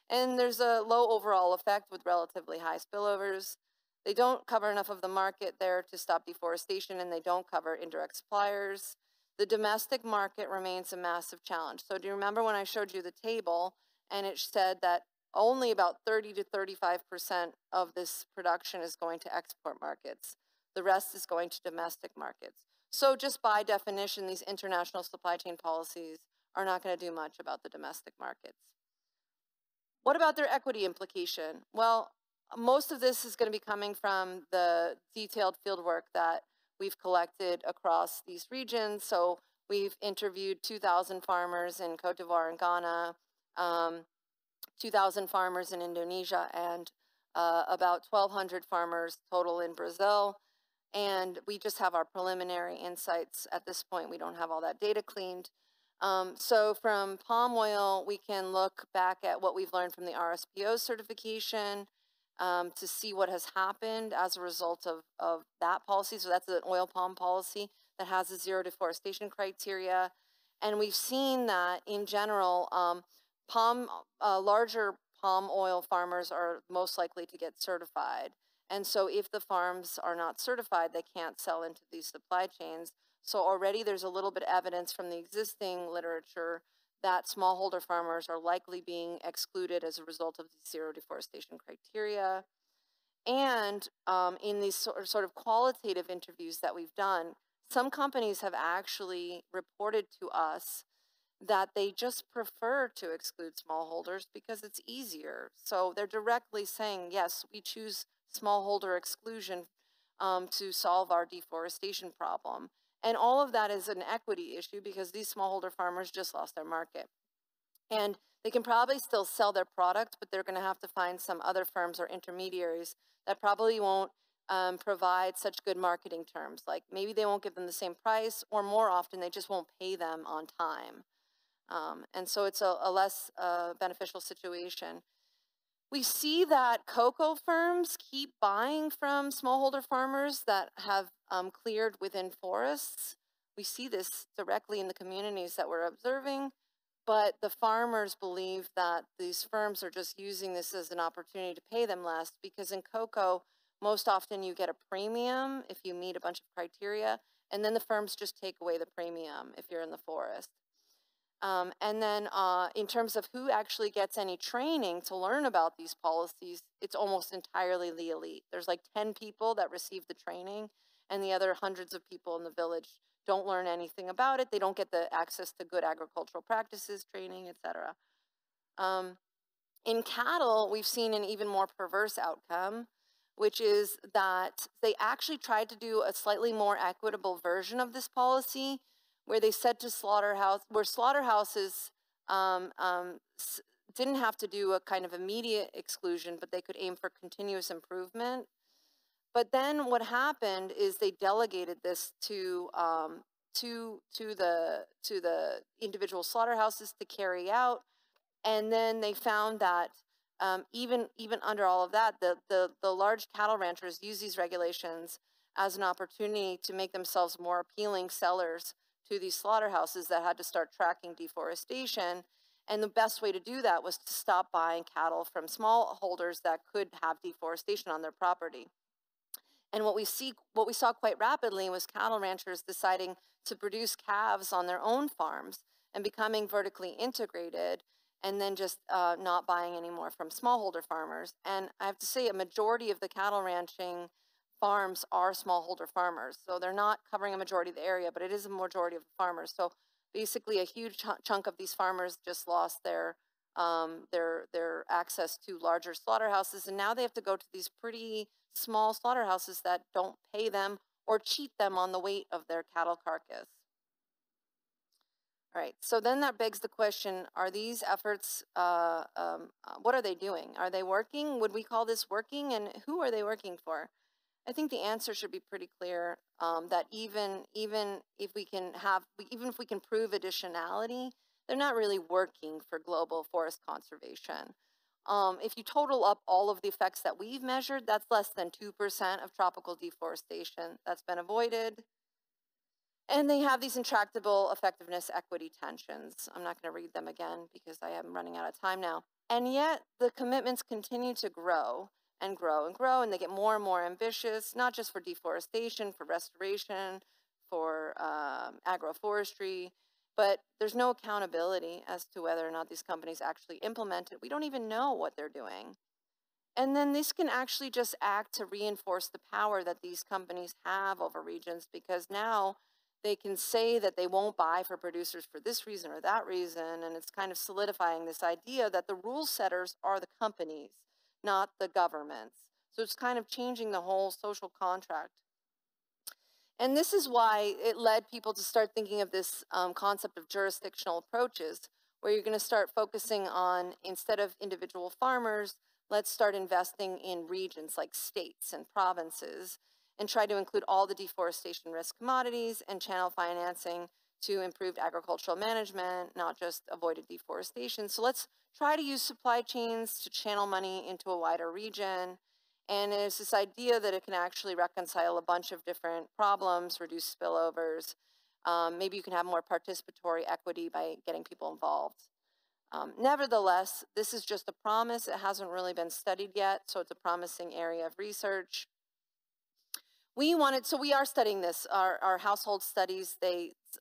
And there's a low overall effect with relatively high spillovers. They don't cover enough of the market there to stop deforestation, and they don't cover indirect suppliers. The domestic market remains a massive challenge. So do you remember when I showed you the table, and it said that only about 30 to 35% of this production is going to export markets. The rest is going to domestic markets. So just by definition, these international supply chain policies are not going to do much about the domestic markets. What about their equity implication? Well, most of this is going to be coming from the detailed fieldwork that we've collected across these regions. So we've interviewed 2,000 farmers in Cote d'Ivoire and Ghana, 2,000 farmers in Indonesia, and about 1,200 farmers total in Brazil. And we just have our preliminary insights at this point. We don't have all that data cleaned. So from palm oil, we can look back at what we've learned from the RSPO certification to see what has happened as a result of that policy. So that's an oil palm policy that has a zero deforestation criteria. And we've seen that in general, larger palm oil farmers are most likely to get certified. And so if the farms are not certified, they can't sell into these supply chains. So already there's a little bit of evidence from the existing literature that smallholder farmers are likely being excluded as a result of the zero deforestation criteria. And in these sort of qualitative interviews that we've done, some companies have actually reported to us that they just prefer to exclude smallholders because it's easier. So they're directly saying, yes, we choose smallholder exclusion to solve our deforestation problem. And all of that is an equity issue because these smallholder farmers just lost their market. And they can probably still sell their product, but they're going to have to find some other firms or intermediaries that probably won't provide such good marketing terms. Like maybe they won't give them the same price, or more often they just won't pay them on time. And so it's a less beneficial situation. We see that cocoa firms keep buying from smallholder farmers that have cleared within forests. We see this directly in the communities that we're observing, but the farmers believe that these firms are just using this as an opportunity to pay them less, because in cocoa, most often you get a premium if you meet a bunch of criteria, and then the firms just take away the premium if you're in the forest. And then in terms of who actually gets any training to learn about these policies, it's almost entirely the elite. There's like 10 people that receive the training, and the other hundreds of people in the village don't learn anything about it. They don't get the access to good agricultural practices, training, etc. In cattle, we've seen an even more perverse outcome, which is that they actually tried to do a slightly more equitable version of this policy, where they said to slaughterhouses didn't have to do a kind of immediate exclusion, but they could aim for continuous improvement. But then what happened is they delegated this to the individual slaughterhouses to carry out, and then they found that even under all of that, the large cattle ranchers use these regulations as an opportunity to make themselves more appealing sellers to these slaughterhouses that had to start tracking deforestation. And the best way to do that was to stop buying cattle from smallholders that could have deforestation on their property. And what we saw quite rapidly was cattle ranchers deciding to produce calves on their own farms and becoming vertically integrated, and then just not buying anymore from smallholder farmers. And I have to say, a majority of the cattle ranching farms are smallholder farmers. So they're not covering a majority of the area, but it is a majority of the farmers. So basically a huge chunk of these farmers just lost their access to larger slaughterhouses, and now they have to go to these pretty small slaughterhouses that don't pay them or cheat them on the weight of their cattle carcass. All right, so then that begs the question, are these efforts, what are they doing? Are they working? Would we call this working? And who are they working for? I think the answer should be pretty clear, that even if we can prove additionality, they're not really working for global forest conservation. If you total up all of the effects that we've measured, that's less than 2% of tropical deforestation that's been avoided. And they have these intractable effectiveness equity tensions. I'm not going to read them again because I am running out of time now. And yet the commitments continue to grow and grow and grow, and they get more and more ambitious, not just for deforestation, for restoration, for agroforestry, but there's no accountability as to whether or not these companies actually implement it. We don't even know what they're doing. And then this can actually just act to reinforce the power that these companies have over regions, because now they can say that they won't buy for producers for this reason or that reason, and it's kind of solidifying this idea that the rule setters are the companies, not the governments. So it's kind of changing the whole social contract. And this is why it led people to start thinking of this concept of jurisdictional approaches, where you're going to start focusing on, instead of individual farmers, let's start investing in regions like states and provinces, and try to include all the deforestation risk commodities and channel financing to improved agricultural management, not just avoided deforestation. So let's try to use supply chains to channel money into a wider region. And it's this idea that it can actually reconcile a bunch of different problems, reduce spillovers. Maybe you can have more participatory equity by getting people involved. Nevertheless, this is just a promise. It hasn't really been studied yet, so it's a promising area of research. We are studying this. Our household studies,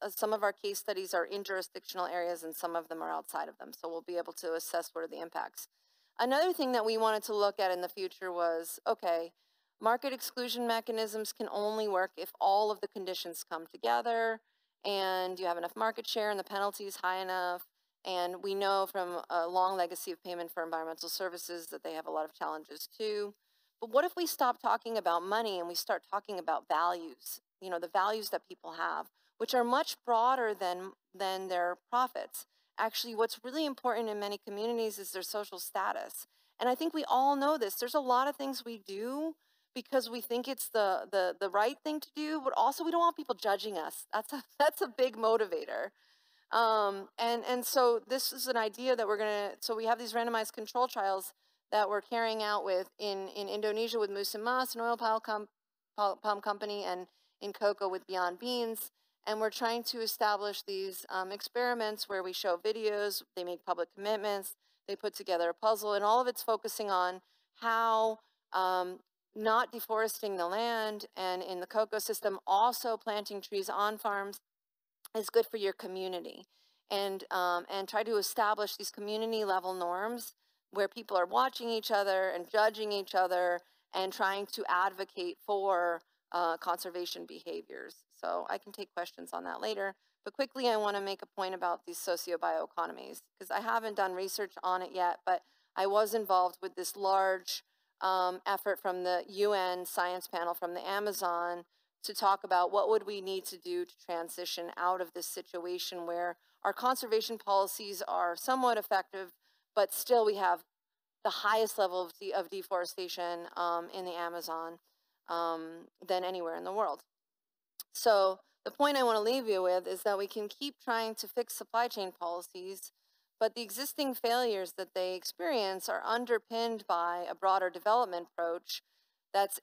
some of our case studies are in jurisdictional areas and some of them are outside of them. So we'll be able to assess what are the impacts. Another thing that we wanted to look at in the future was, okay, market exclusion mechanisms can only work if all of the conditions come together and you have enough market share and the penalty is high enough. And we know from a long legacy of payment for environmental services that they have a lot of challenges too. But what if we stop talking about money and we start talking about values, the values that people have, which are much broader than their profits. Actually, what's really important in many communities is their social status. And I think we all know this. There's a lot of things we do because we think it's the right thing to do, but also we don't want people judging us. That's a big motivator. And so this is an idea that so we have these randomized control trials that we're carrying out in Indonesia with Musim Mas, an oil palm company, and in cocoa with Beyond Beans. And we're trying to establish these experiments where we show videos, they make public commitments, they put together a puzzle, and all of it's focusing on how not deforesting the land, and in the cocoa system, also planting trees on farms is good for your community. and try to establish these community level norms where people are watching each other and judging each other and trying to advocate for conservation behaviors. So I can take questions on that later. But quickly, I want to make a point about these socio-bioeconomies, because I haven't done research on it yet, but I was involved with this large effort from the UN Science Panel from the Amazon to talk about what would we need to do to transition out of this situation where our conservation policies are somewhat effective, but still we have the highest level of deforestation in the Amazon than anywhere in the world. So the point I want to leave you with is that we can keep trying to fix supply chain policies, but the existing failures that they experience are underpinned by a broader development approach that's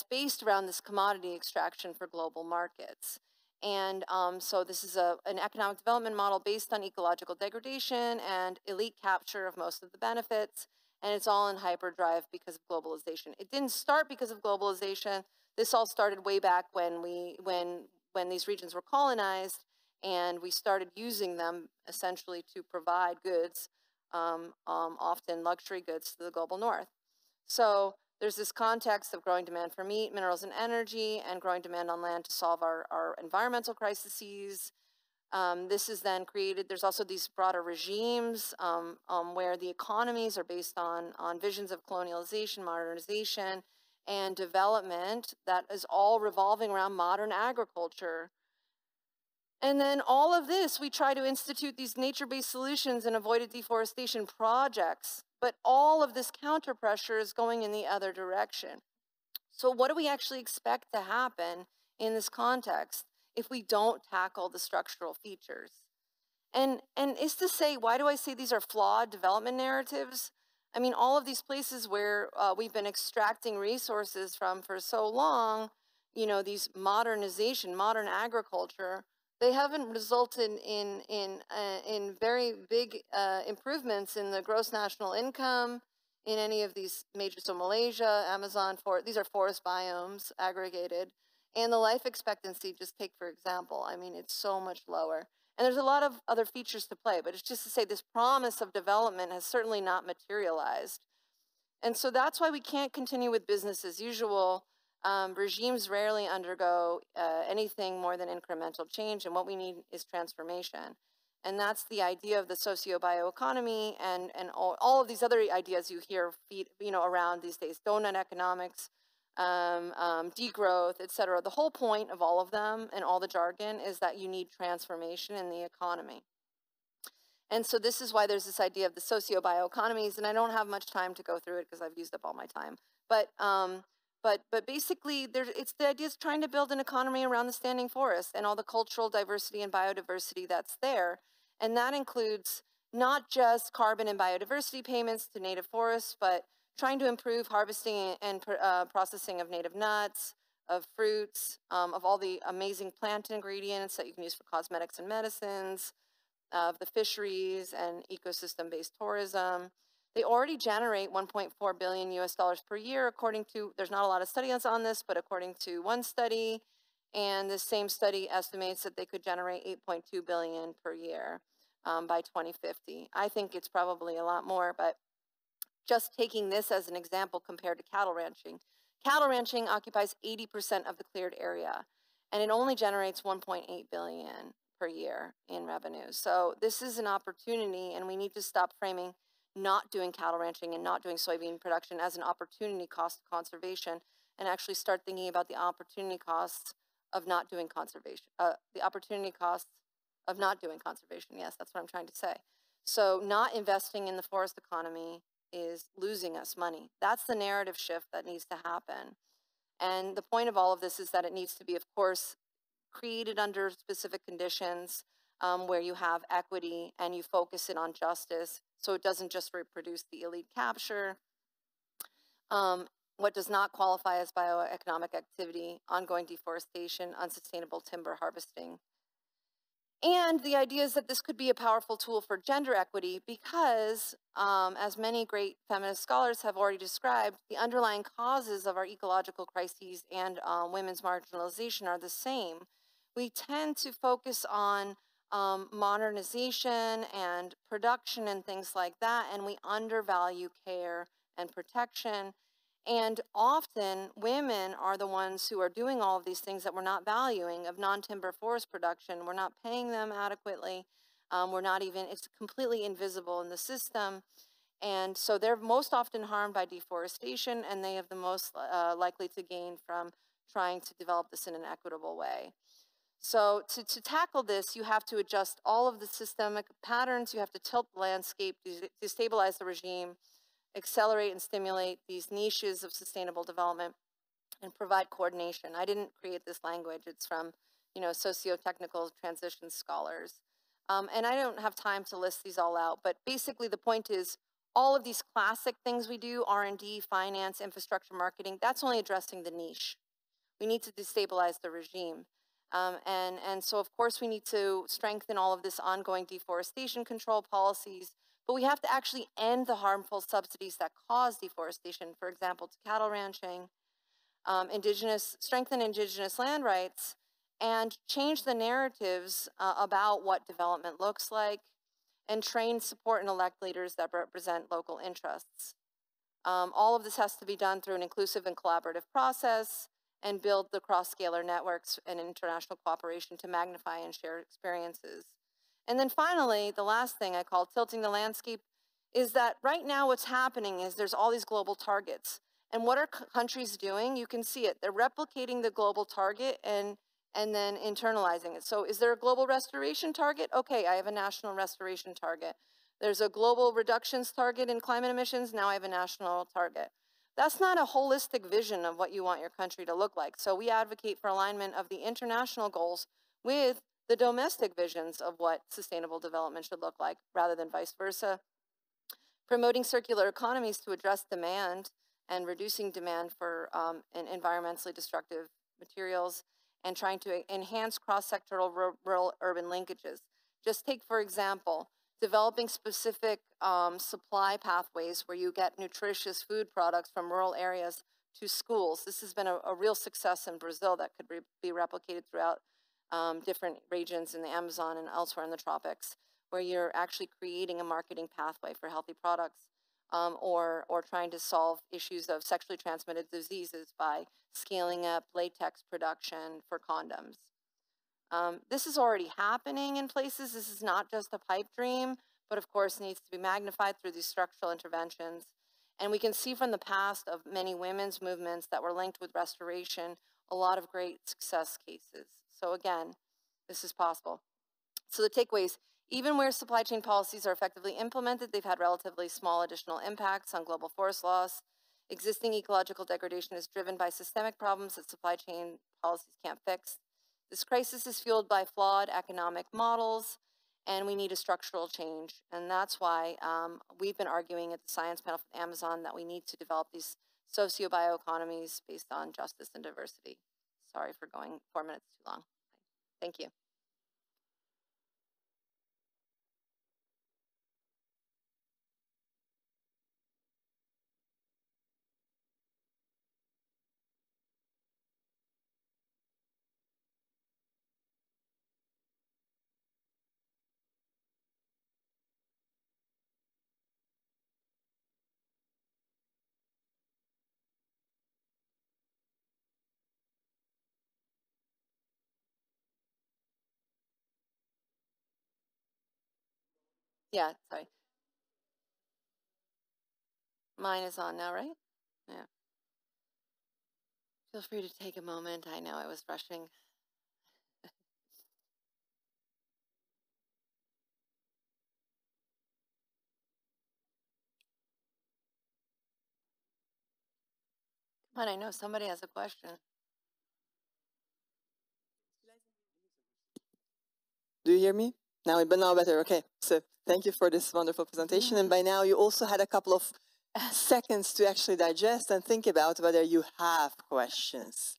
based around this commodity extraction for global markets. And so this is an economic development model based on ecological degradation and elite capture of most of the benefits, and it's all in hyperdrive because of globalization. It didn't start because of globalization. This all started way back when these regions were colonized, and we started using them essentially to provide goods, often luxury goods, to the global north. So there's this context of growing demand for meat, minerals, and energy, and growing demand on land to solve our environmental crises. This is then created, there's also these broader regimes where the economies are based on visions of colonialization, modernization, and development that is all revolving around modern agriculture. And then all of this, we try to institute these nature-based solutions and avoided deforestation projects, but all of this counter pressure is going in the other direction. So what do we actually expect to happen in this context if we don't tackle the structural features? And is to say, why do I say these are flawed development narratives? I mean, all of these places where we've been extracting resources from for so long, you know, these modern agriculture, they haven't resulted in very big improvements in the gross national income in any of these major, so Malaysia, Amazon, these are forest biomes aggregated, and the life expectancy, just take for example, I mean, it's so much lower. And there's a lot of other features to play, but it's just to say this promise of development has certainly not materialized. And so that's why we can't continue with business as usual. Regimes rarely undergo anything more than incremental change, and what we need is transformation. And that's the idea of the socio-bioeconomy and all of these other ideas you hear around these days, donut economics, degrowth, etc. The whole point of all of them and all the jargon is that you need transformation in the economy. And so this is why there's this idea of the socio-bioeconomies, and I don't have much time to go through it because I've used up all my time. But basically, it's the idea of trying to build an economy around the standing forest and all the cultural diversity and biodiversity that's there. And that includes not just carbon and biodiversity payments to native forests, but trying to improve harvesting and processing of native nuts, of fruits, of all the amazing plant ingredients that you can use for cosmetics and medicines, of the fisheries and ecosystem-based tourism. They already generate $1.4 billion US per year, according to, there's not a lot of studies on this, but according to one study, and the same study estimates that they could generate $8.2 billion per year by 2050. I think it's probably a lot more, but just taking this as an example compared to cattle ranching. Cattle ranching occupies 80% of the cleared area, and it only generates $1.8 billion per year in revenue. So this is an opportunity, and we need to stop framing not doing cattle ranching and not doing soybean production as an opportunity cost of conservation, and actually start thinking about the opportunity costs of not doing conservation. The opportunity costs of not doing conservation. Yes, that's what I'm trying to say. So not investing in the forest economy is losing us money. That's the narrative shift that needs to happen. And the point of all of this is that it needs to be, of course, created under specific conditions where you have equity and you focus it on justice, so it doesn't just reproduce the elite capture. What does not qualify as bioeconomic activity, ongoing deforestation, unsustainable timber harvesting. And the idea is that this could be a powerful tool for gender equity because, as many great feminist scholars have already described, the underlying causes of our ecological crises and women's marginalization are the same. We tend to focus on modernization and production and things like that, and we undervalue care and protection. And often women are the ones who are doing all of these things that we're not valuing of non-timber forest production. We're not paying them adequately. We're not even, it's completely invisible in the system. And so they're most often harmed by deforestation, and they have the most likely to gain from trying to develop this in an equitable way. So to tackle this, you have to adjust all of the systemic patterns. You have to tilt the landscape, destabilize the regime, accelerate and stimulate these niches of sustainable development, and provide coordination. I didn't create this language. It's from, socio-technical transition scholars. And I don't have time to list these all out, but basically the point is all of these classic things we do, R&D, finance, infrastructure, marketing, that's only addressing the niche. We need to destabilize the regime. And so, of course, we need to strengthen all of this ongoing deforestation control policies, but we have to actually end the harmful subsidies that cause deforestation, for example, to cattle ranching, strengthen indigenous land rights, and change the narratives about what development looks like, and train, support, and elect leaders that represent local interests. All of this has to be done through an inclusive and collaborative process, and build the cross-scalar networks and international cooperation to magnify and share experiences. And then finally, the last thing I call tilting the landscape is that right now what's happening is there's all these global targets. And what are countries doing? You can see it. They're replicating the global target and then internalizing it. So is there a global restoration target? Okay, I have a national restoration target. There's a global reductions target in climate emissions. Now I have a national target. That's not a holistic vision of what you want your country to look like. So we advocate for alignment of the international goals with the domestic visions of what sustainable development should look like, rather than vice versa. Promoting circular economies to address demand and reducing demand for environmentally destructive materials, and trying to enhance cross-sectoral rural-urban linkages. Just take, for example, developing specific supply pathways where you get nutritious food products from rural areas to schools. This has been a real success in Brazil that could be replicated throughout different regions in the Amazon and elsewhere in the tropics, where you're actually creating a marketing pathway for healthy products, or trying to solve issues of sexually transmitted diseases by scaling up latex production for condoms. This is already happening in places. This is not just a pipe dream, but of course needs to be magnified through these structural interventions. And we can see from the past of many women's movements that were linked with restoration, a lot of great success cases. So again, this is possible. So the takeaways, even where supply chain policies are effectively implemented, they've had relatively small additional impacts on global forest loss. Existing ecological degradation is driven by systemic problems that supply chain policies can't fix. This crisis is fueled by flawed economic models, and we need a structural change. And that's why we've been arguing at the Science Panel for the Amazon that we need to develop these socio-bioeconomies based on justice and diversity. Sorry for going 4 minutes too long. Thank you. Yeah, sorry. Mine is on now, right? Yeah. Feel free to take a moment. I know I was rushing. But I know somebody has a question. Do you hear me? Now better. Okay. So thank you for this wonderful presentation. And by now you also had a couple of seconds to actually digest and think about whether you have questions.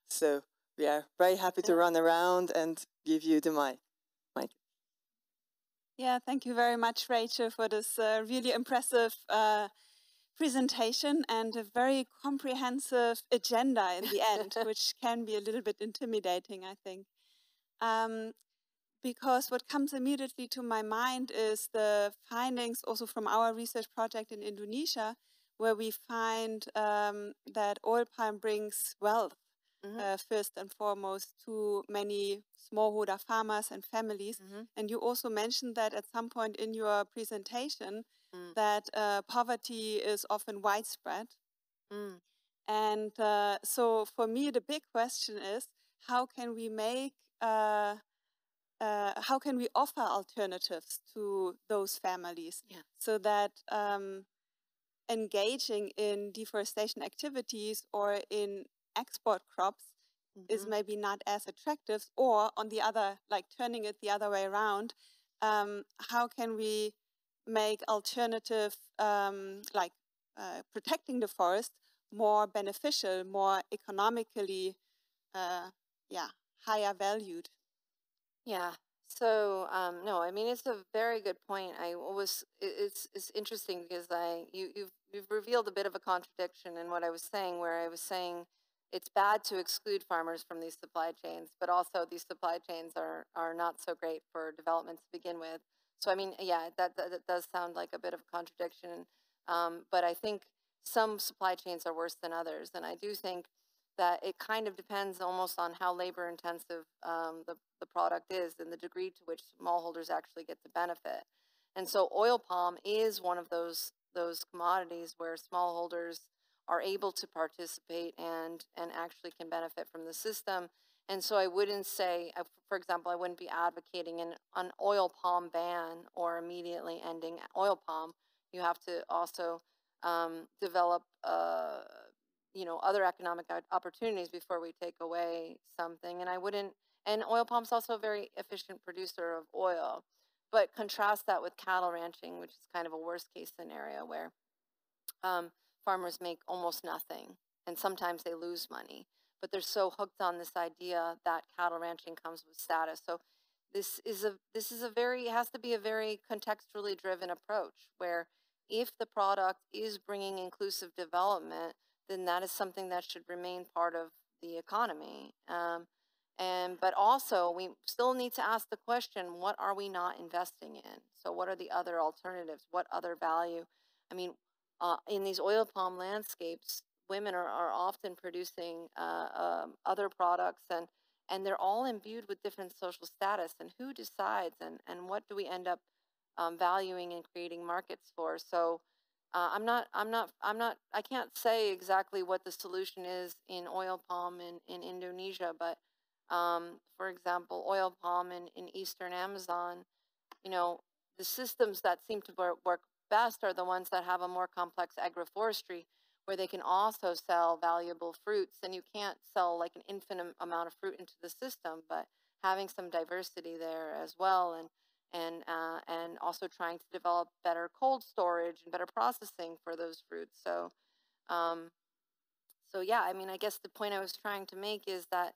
So we are very happy to run around and give you the mic. Yeah, thank you very much, Rachel, for this really impressive presentation and a very comprehensive agenda in the end, which can be a little bit intimidating, I think. because what comes immediately to my mind is the findings also from our research project in Indonesia, where we find that oil palm brings wealth, first and foremost, to many smallholder farmers and families. And you also mentioned that at some point in your presentation, that poverty is often widespread. And so for me, the big question is, how can we make, how can we offer alternatives to those families so that engaging in deforestation activities or in export crops is maybe not as attractive, or on the other, like turning it the other way around, how can we make alternative, like protecting the forest more beneficial, more economically, higher valued? Yeah. So no, I mean it's a very good point. It's interesting because you've revealed a bit of a contradiction in what I was saying, where I was saying it's bad to exclude farmers from these supply chains, but also these supply chains are not so great for development to begin with. So I mean, yeah, that does sound like a bit of a contradiction. But I think some supply chains are worse than others, and I do think that it kind of depends almost on how labor intensive the product is and the degree to which smallholders actually get the benefit. And so oil palm is one of those commodities where smallholders are able to participate and actually can benefit from the system. And so I wouldn't say, for example, I wouldn't be advocating an oil palm ban or immediately ending oil palm. You have to also develop other economic opportunities before we take away something. And I wouldn't, and oil palm is also a very efficient producer of oil, but contrast that with cattle ranching, which is kind of a worst case scenario where farmers make almost nothing, and sometimes they lose money, but they're so hooked on this idea that cattle ranching comes with status. So this has to be a very contextually driven approach, where if the product is bringing inclusive development, then that is something that should remain part of the economy. But also, we still need to ask the question, what are we not investing in? So what are the other alternatives? What other value? I mean, in these oil palm landscapes, women are often producing other products, and they're all imbued with different social status. And who decides, and what do we end up valuing and creating markets for? So I can't say exactly what the solution is in oil palm in Indonesia, but for example, oil palm in Eastern Amazon, the systems that seem to work best are the ones that have a more complex agroforestry, where they can also sell valuable fruits. And you can't sell like an infinite amount of fruit into the system, but having some diversity there as well, and also trying to develop better cold storage and better processing for those fruits. So yeah, I mean, I guess the point I was trying to make is that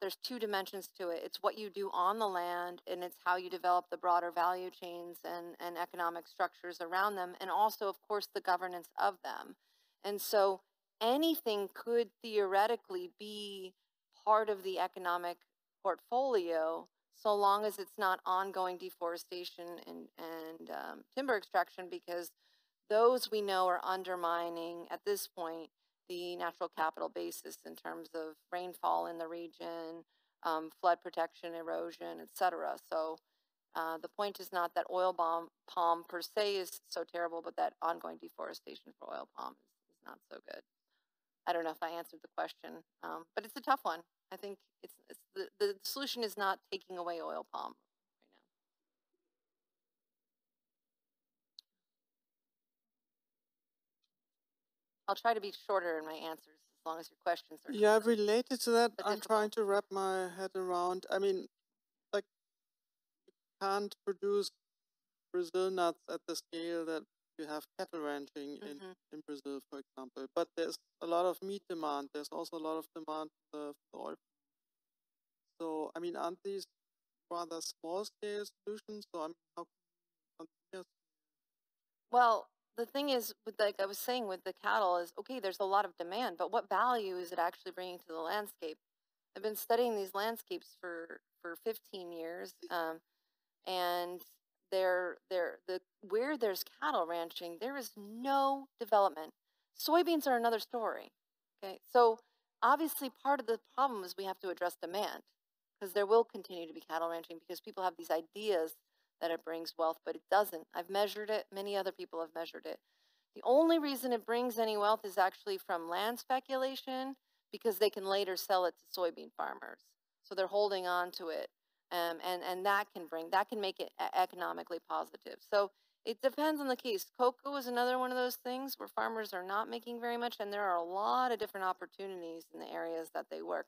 there's two dimensions to it. It's what you do on the land, and it's how you develop the broader value chains and economic structures around them, and also, of course, the governance of them. And so anything could theoretically be part of the economic portfolio, so long as it's not ongoing deforestation and timber extraction, because those we know are undermining at this point the natural capital basis in terms of rainfall in the region, flood protection, erosion, etc. So the point is not that oil palm per se is so terrible, but that ongoing deforestation for oil palm is not so good. I don't know if I answered the question, but it's a tough one. I think the solution is not taking away oil palm right now. I'll try to be shorter in my answers as long as your questions are. Yeah, related to that, I'm trying to wrap my head around. I mean, like, you can't produce Brazil nuts at the scale that you have cattle ranching in Brazil, for example. But there's a lot of meat demand. There's also a lot of demand for oil. So, I mean, aren't these rather small-scale solutions? So, I mean, how can you? Well, the thing is, like I was saying with the cattle, is okay, there's a lot of demand, but what value is it actually bringing to the landscape? I've been studying these landscapes for for 15 years, and where there's cattle ranching, there is no development. Soybeans are another story. Okay, so obviously part of the problem is we have to address demand, because there will continue to be cattle ranching because people have these ideas that it brings wealth, but it doesn't. I've measured it. Many other people have measured it. The only reason it brings any wealth is actually from land speculation, because they can later sell it to soybean farmers. So they're holding on to it, and that can make it economically positive. So it depends on the case. Cocoa is another one of those things where farmers are not making very much, and there are a lot of different opportunities in the areas that they work.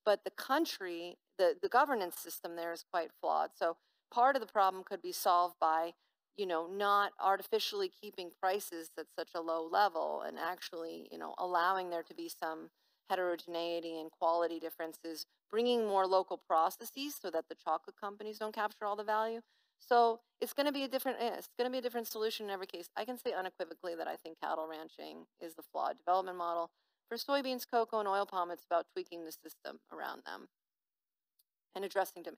But the country, the governance system there is quite flawed. So part of the problem could be solved by, not artificially keeping prices at such a low level, and actually, allowing there to be some heterogeneity and quality differences, bringing more local processes so that the chocolate companies don't capture all the value. So it's going to be a different solution in every case. I can say unequivocally that I think cattle ranching is the flawed development model. For soybeans, cocoa, and oil palm, it's about tweaking the system around them and addressing demand.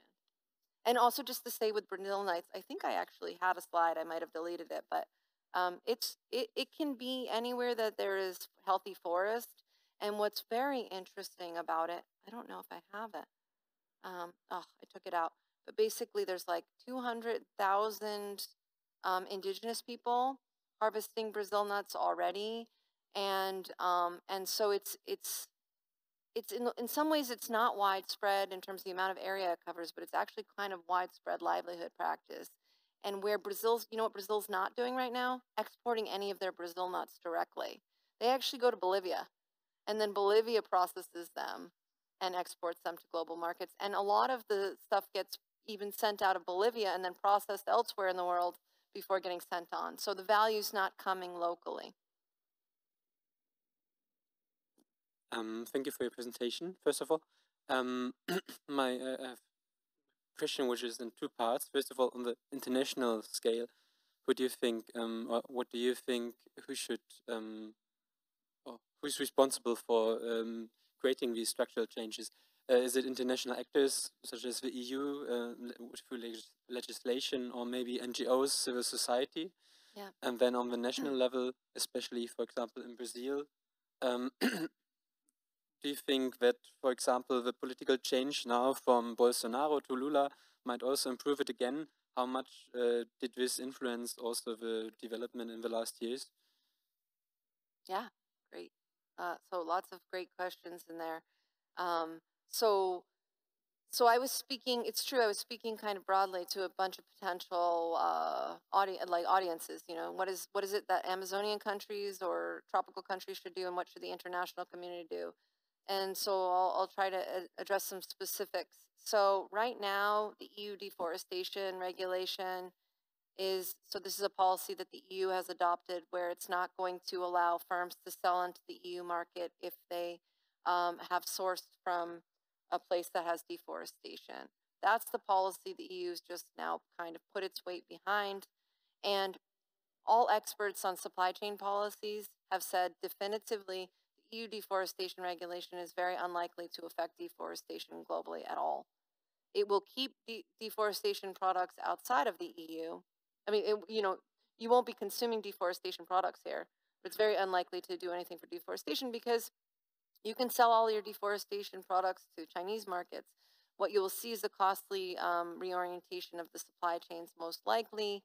And also, just to say with Brazil nuts, I think I actually had a slide. I might have deleted it, but it can be anywhere that there is healthy forest. And what's very interesting about it, I don't know if I have it. I took it out. But basically, there's like 200,000 indigenous people harvesting Brazil nuts already, and so it's in some ways it's not widespread in terms of the amount of area it covers, but it's actually kind of widespread livelihood practice. And where what Brazil's not doing right now? Exporting any of their Brazil nuts directly. They actually go to Bolivia, and then Bolivia processes them and exports them to global markets. And a lot of the stuff gets even sent out of Bolivia and then processed elsewhere in the world before getting sent on. So the value's not coming locally. Thank you for your presentation, first of all. My question, which is in two parts. First of all, on the international scale, who do you think, or what do you think, or who's responsible for creating these structural changes? Is it international actors such as the EU through legislation, or maybe NGOs, civil society? Yeah. And then on the national level, especially, for example, in Brazil, do you think that, for example, the political change now from Bolsonaro to Lula might also improve it again? How much did this influence also the development in the last years? Yeah, great. So lots of great questions in there. So I was speaking, it's true, I was speaking kind of broadly to a bunch of potential audiences. What is it that Amazonian countries or tropical countries should do, and what should the international community do? And so I'll try to address some specifics. So right now, the EU deforestation regulation this is a policy that the EU has adopted, where it's not going to allow firms to sell into the EU market if they have sourced from a place that has deforestation. That's the policy the EU's just now kind of put its weight behind. And all experts on supply chain policies have said definitively the EU deforestation regulation is very unlikely to affect deforestation globally at all. It will keep deforestation products outside of the EU. I mean, you won't be consuming deforestation products here, but it's very unlikely to do anything for deforestation, because you can sell all your deforestation products to Chinese markets. What you will see is a costly reorientation of the supply chains, most likely,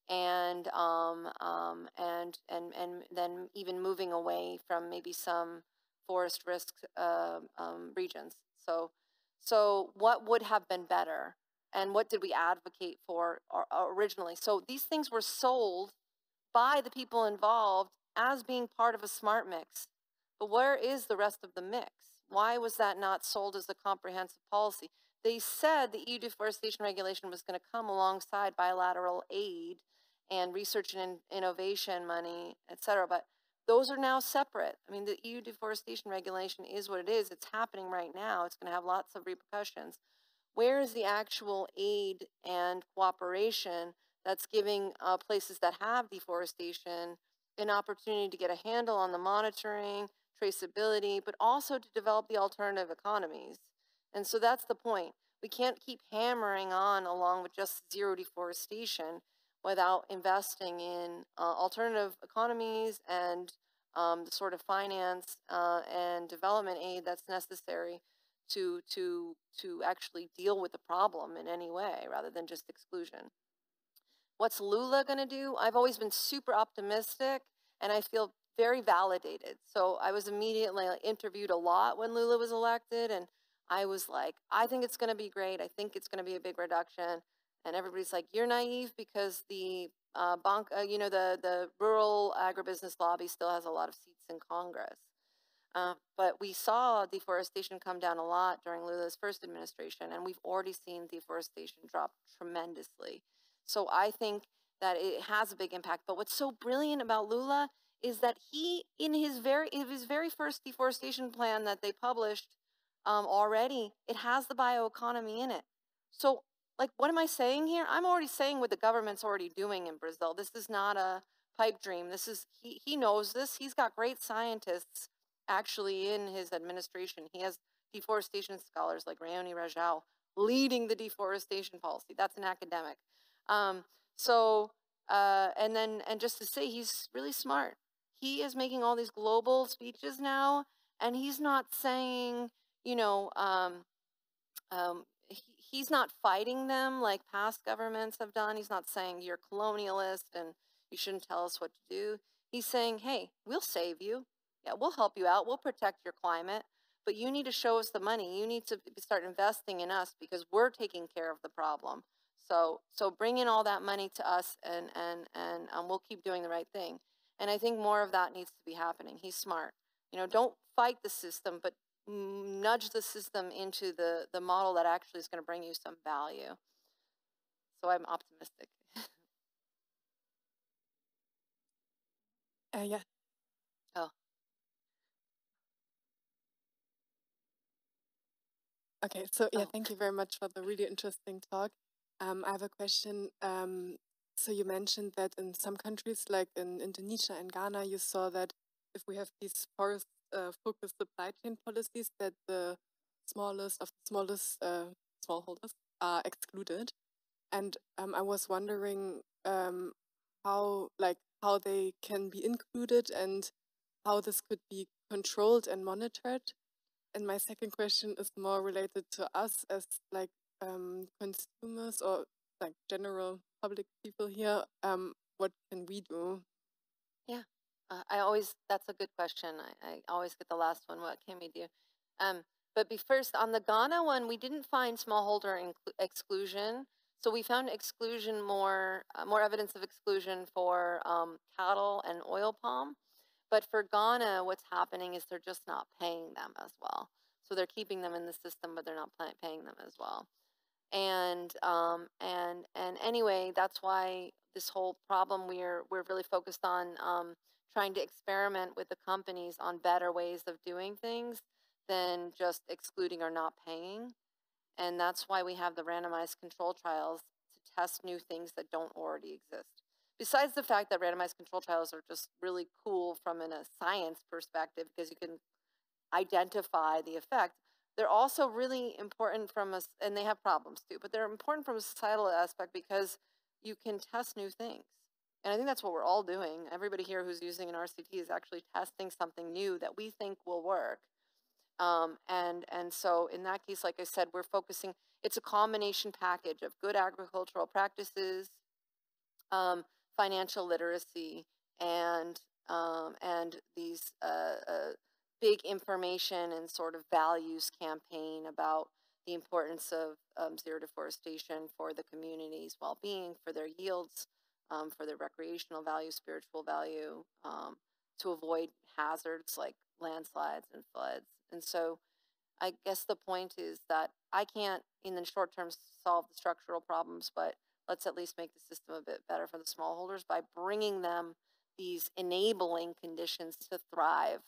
and then even moving away from maybe some forest risk regions. So what would have been better, and what did we advocate for originally? So these things were sold by the people involved as being part of a smart mix. But where is the rest of the mix? Why was that not sold as a comprehensive policy? They said the EU deforestation regulation was going to come alongside bilateral aid and research and innovation money, et cetera, but those are now separate. I mean, the EU deforestation regulation is what it is. It's happening right now. It's going to have lots of repercussions. Where is the actual aid and cooperation that's giving places that have deforestation an opportunity to get a handle on the monitoring, traceability, but also to develop the alternative economies? And so that's the point. We can't keep hammering on along with just zero deforestation without investing in alternative economies and the sort of finance and development aid that's necessary to actually deal with the problem in any way rather than just exclusion. What's Lula going to do? I've always been super optimistic, and I feel very validated. So I was immediately interviewed a lot when Lula was elected, and I was like, I think it's going to be great. I think it's going to be a big reduction. And everybody's like, you're naive because the the rural agribusiness lobby still has a lot of seats in Congress. But we saw deforestation come down a lot during Lula's first administration, and we've already seen deforestation drop tremendously. So I think that it has a big impact. But what's so brilliant about Lula is that he, in his very first deforestation plan that they published already, it has the bioeconomy in it. So, like, what am I saying here? I'm already saying what the government's already doing in Brazil. This is not a pipe dream. This is, he knows this. He's got great scientists actually in his administration. He has deforestation scholars like Rayoni Rajao leading the deforestation policy. That's an academic. And just to say, he's really smart. He is making all these global speeches now, and he's not saying, he's not fighting them like past governments have done. He's not saying you're colonialist and you shouldn't tell us what to do. He's saying, hey, we'll save you. Yeah, we'll help you out. We'll protect your climate. But you need to show us the money. You need to start investing in us because we're taking care of the problem. So bring in all that money to us, and we'll keep doing the right thing. And I think more of that needs to be happening. He's smart. Don't fight the system, but nudge the system into the model that actually is going to bring you some value. So I'm optimistic. Yeah. Oh. Okay, so yeah, thank you very much for the really interesting talk. I have a question. So you mentioned that in some countries, like in Indonesia and Ghana, you saw that if we have these forest-focused supply chain policies, that the smallest of the smallest smallholders are excluded. And I was wondering how they can be included and how this could be controlled and monitored. And my second question is more related to us as like consumers or like general public people here. What can we do? Yeah, that's a good question. I always get the last one. What can we do? But first, on the Ghana one, we didn't find smallholder exclusion. So we found exclusion more evidence of exclusion for cattle and oil palm. But for Ghana, what's happening is they're just not paying them as well. So they're keeping them in the system, but they're not paying them as well. And anyway, that's why this whole problem we're really focused on trying to experiment with the companies on better ways of doing things than just excluding or not paying. And that's why we have the randomized control trials to test new things that don't already exist. Besides the fact that randomized control trials are just really cool from a science perspective because you can identify the effect, they're also really important from us, and they have problems too, but they're important from a societal aspect because you can test new things. And I think that's what we're all doing. Everybody here who's using an RCT is actually testing something new that we think will work. And so in that case, like I said, we're focusing, it's a combination package of good agricultural practices, financial literacy, and these big information and sort of values campaign about the importance of zero deforestation for the community's well-being, for their yields, for their recreational value, spiritual value, to avoid hazards like landslides and floods. And so I guess the point is that I can't, in the short term, solve the structural problems, but let's at least make the system a bit better for the smallholders by bringing them these enabling conditions to thrive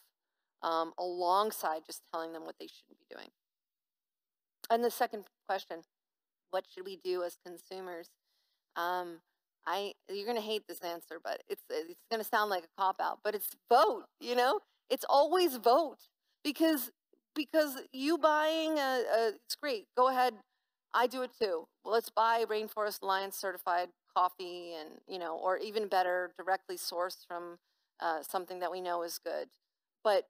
alongside just telling them what they shouldn't be doing. And the second question, what should we do as consumers? You're going to hate this answer, but it's going to sound like a cop-out, but it's vote, It's always vote because you buying it's great. Go ahead, I do it too. Well, let's buy Rainforest Alliance certified coffee and, you know, or even better, directly sourced from something that we know is good. But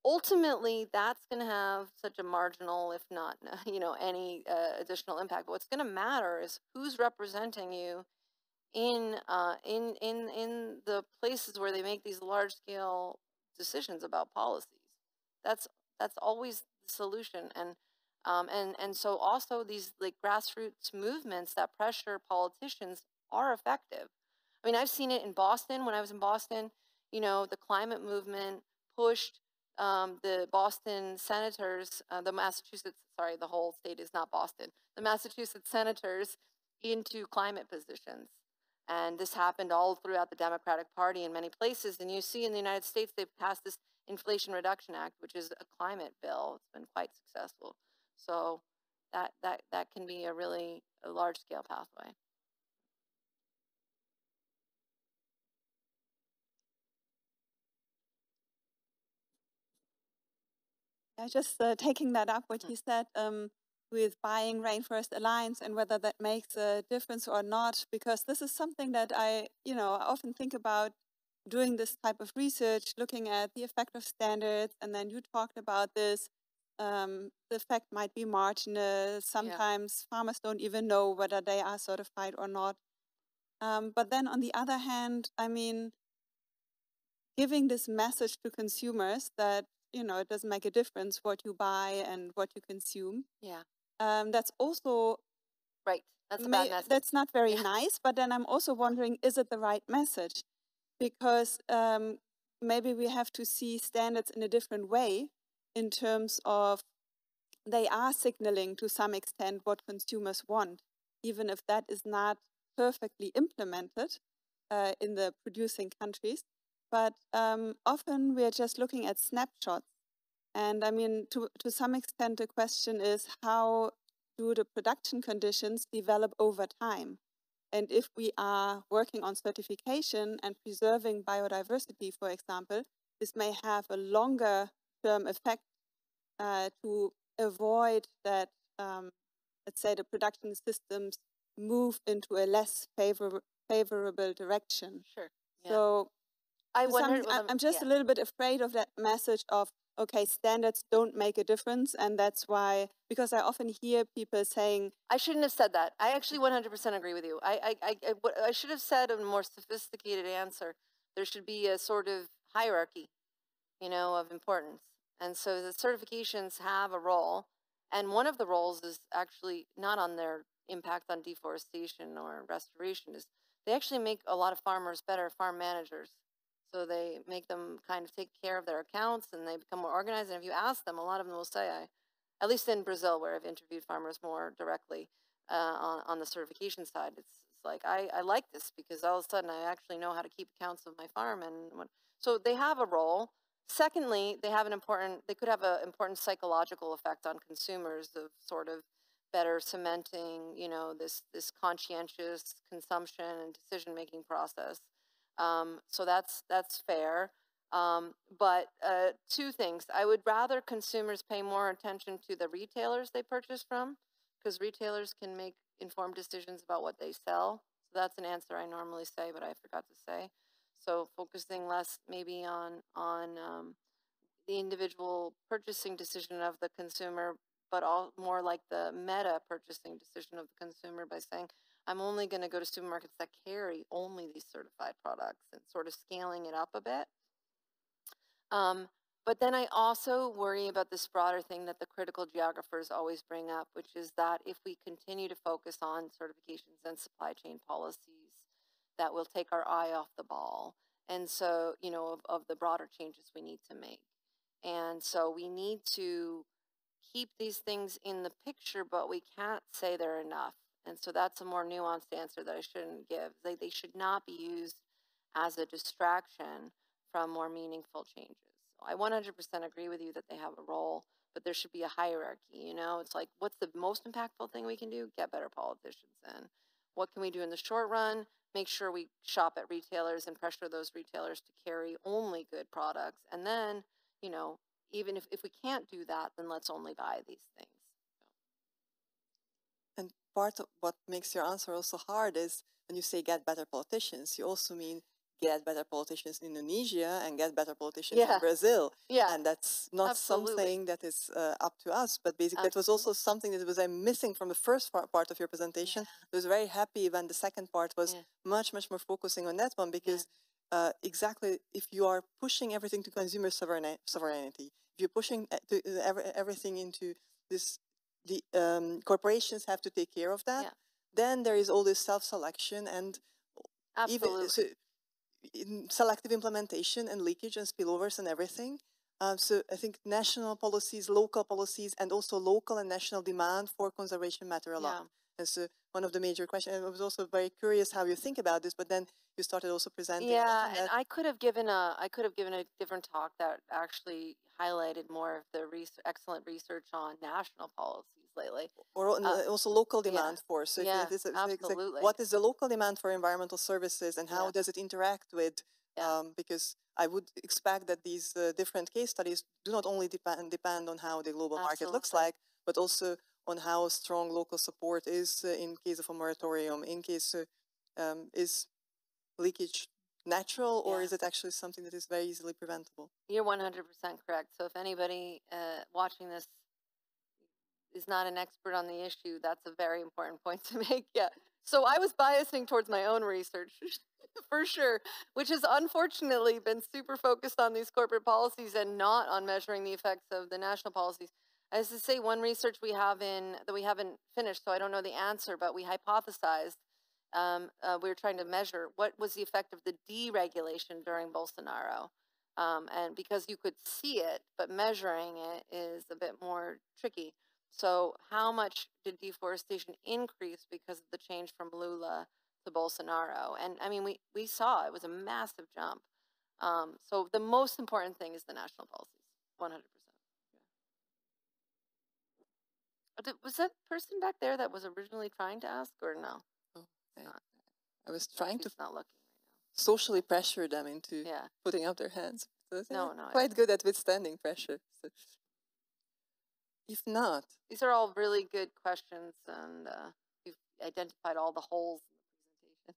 ultimately, that's going to have such a marginal, if not, you know, any additional impact. But what's going to matter is who's representing you in the places where they make these large-scale decisions about policies. That's always the solution. And so also these like grassroots movements that pressure politicians are effective. I mean, I've seen it in Boston. When I was in Boston, you know, the climate movement pushed the Boston senators, the whole state is not Boston, the Massachusetts senators into climate positions. And this happened all throughout the Democratic Party in many places. And you see in the United States, they've passed this Inflation Reduction Act, which is a climate bill. It's been quite successful. So that can be a really large-scale pathway. Just taking that up, what he said with buying Rainforest Alliance and whether that makes a difference or not, because this is something that I often think about doing this type of research, looking at the effect of standards, and then you talked about this. The effect might be marginal. Sometimes farmers don't even know whether they are certified or not. But then on the other hand, I mean, giving this message to consumers that, it doesn't make a difference what you buy and what you consume. Yeah. That's also right. That's a bad message. That's not very nice. But then I'm also wondering, is it the right message? Because maybe we have to see standards in a different way in terms of they are signaling to some extent what consumers want, even if that is not perfectly implemented in the producing countries. But often we're just looking at snapshots. And I mean, to some extent, the question is, how do the production conditions develop over time? And if we are working on certification and preserving biodiversity, for example, this may have a longer term effect to avoid that, let's say, the production systems move into a less favorable direction. Sure. Yeah. So I'm just a little bit afraid of that message of, okay, standards don't make a difference, and that's why, because I often hear people saying... I shouldn't have said that. I actually 100% agree with you. I should have said a more sophisticated answer. There should be a sort of hierarchy, of importance. And so the certifications have a role, and one of the roles is actually not on their impact on deforestation or restoration, is they actually make a lot of farmers better farm managers. So they make them kind of take care of their accounts and they become more organized. And if you ask them, a lot of them will say, at least in Brazil, where I've interviewed farmers more directly on the certification side, it's like, I like this because all of a sudden I actually know how to keep accounts of my farm. So they have a role. Secondly, they could have an important psychological effect on consumers of sort of better cementing, this conscientious consumption and decision-making process. So that's fair. But two things. I would rather consumers pay more attention to the retailers they purchase from, because retailers can make informed decisions about what they sell. So that's an answer I normally say, but I forgot to say. So focusing less maybe on the individual purchasing decision of the consumer, but more like the meta purchasing decision of the consumer by saying, I'm only going to go to supermarkets that carry only these certified products, and sort of scaling it up a bit. But then I also worry about this broader thing that the critical geographers always bring up, which is that if we continue to focus on certifications and supply chain policies, that will take our eye off the ball. And so, of the broader changes we need to make. And so we need to keep these things in the picture, but we can't say they're enough. And so that's a more nuanced answer that I shouldn't give. They should not be used as a distraction from more meaningful changes. So I 100% agree with you that they have a role, but there should be a hierarchy. It's like, what's the most impactful thing we can do? Get better politicians in. What can we do in the short run? Make sure we shop at retailers and pressure those retailers to carry only good products. And then, even if we can't do that, then let's only buy these things. part of what makes your answer also hard is when you say get better politicians, you also mean get better politicians in Indonesia and get better politicians in Brazil. Yeah. And that's not something that is up to us, but basically that was also something that was missing from the first part of your presentation. I was very happy when the second part was much more focusing on that one, because exactly, if you are pushing everything to consumer sovereignty, if you're pushing everything into this, the corporations have to take care of that, then there is all this self-selection and even selective implementation and leakage and spillovers and everything. So I think national policies, local policies, and also local and national demand for conservation matter a lot. And so one of the major questions, I was also very curious how you think about this, but then you started also presenting. Yeah, and I could have given a different talk that actually highlighted more of the excellent research on national policies lately. Or also local demand for. So absolutely. What is the local demand for environmental services and how does it interact with, because I would expect that these different case studies do not only depend on how the global market looks like, but also on how strong local support is in case of a moratorium, in case is leakage natural or is it actually something that is very easily preventable? You're 100% correct. So if anybody watching this is not an expert on the issue, that's a very important point to make. Yeah. So I was biasing towards my own research for sure, which has unfortunately been super focused on these corporate policies and not on measuring the effects of the national policies. As to say, one research we have that we haven't finished, so I don't know the answer, but we hypothesized, we were trying to measure what was the effect of the deregulation during Bolsonaro. And because you could see it, but measuring it is a bit more tricky. So how much did deforestation increase because of the change from Lula to Bolsonaro? And I mean, we saw it was a massive jump. So the most important thing is the national policies, 100%. Was that person back there that was originally trying to ask, or no? Oh, I was trying to not looking right now. Socially pressure them into putting up their hands. So no, quite good at withstanding pressure. So. If not, these are all really good questions, and you've identified all the holes in the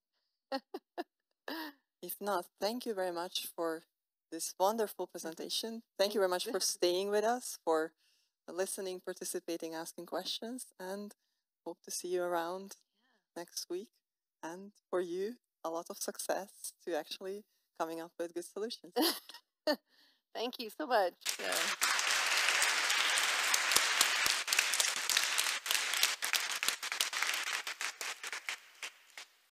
presentation. If not, thank you very much for this wonderful presentation. Thank you very much for staying with us, for listening, participating, asking questions, and hope to see you around next week. And for you, a lot of success to actually coming up with good solutions. Thank you so much.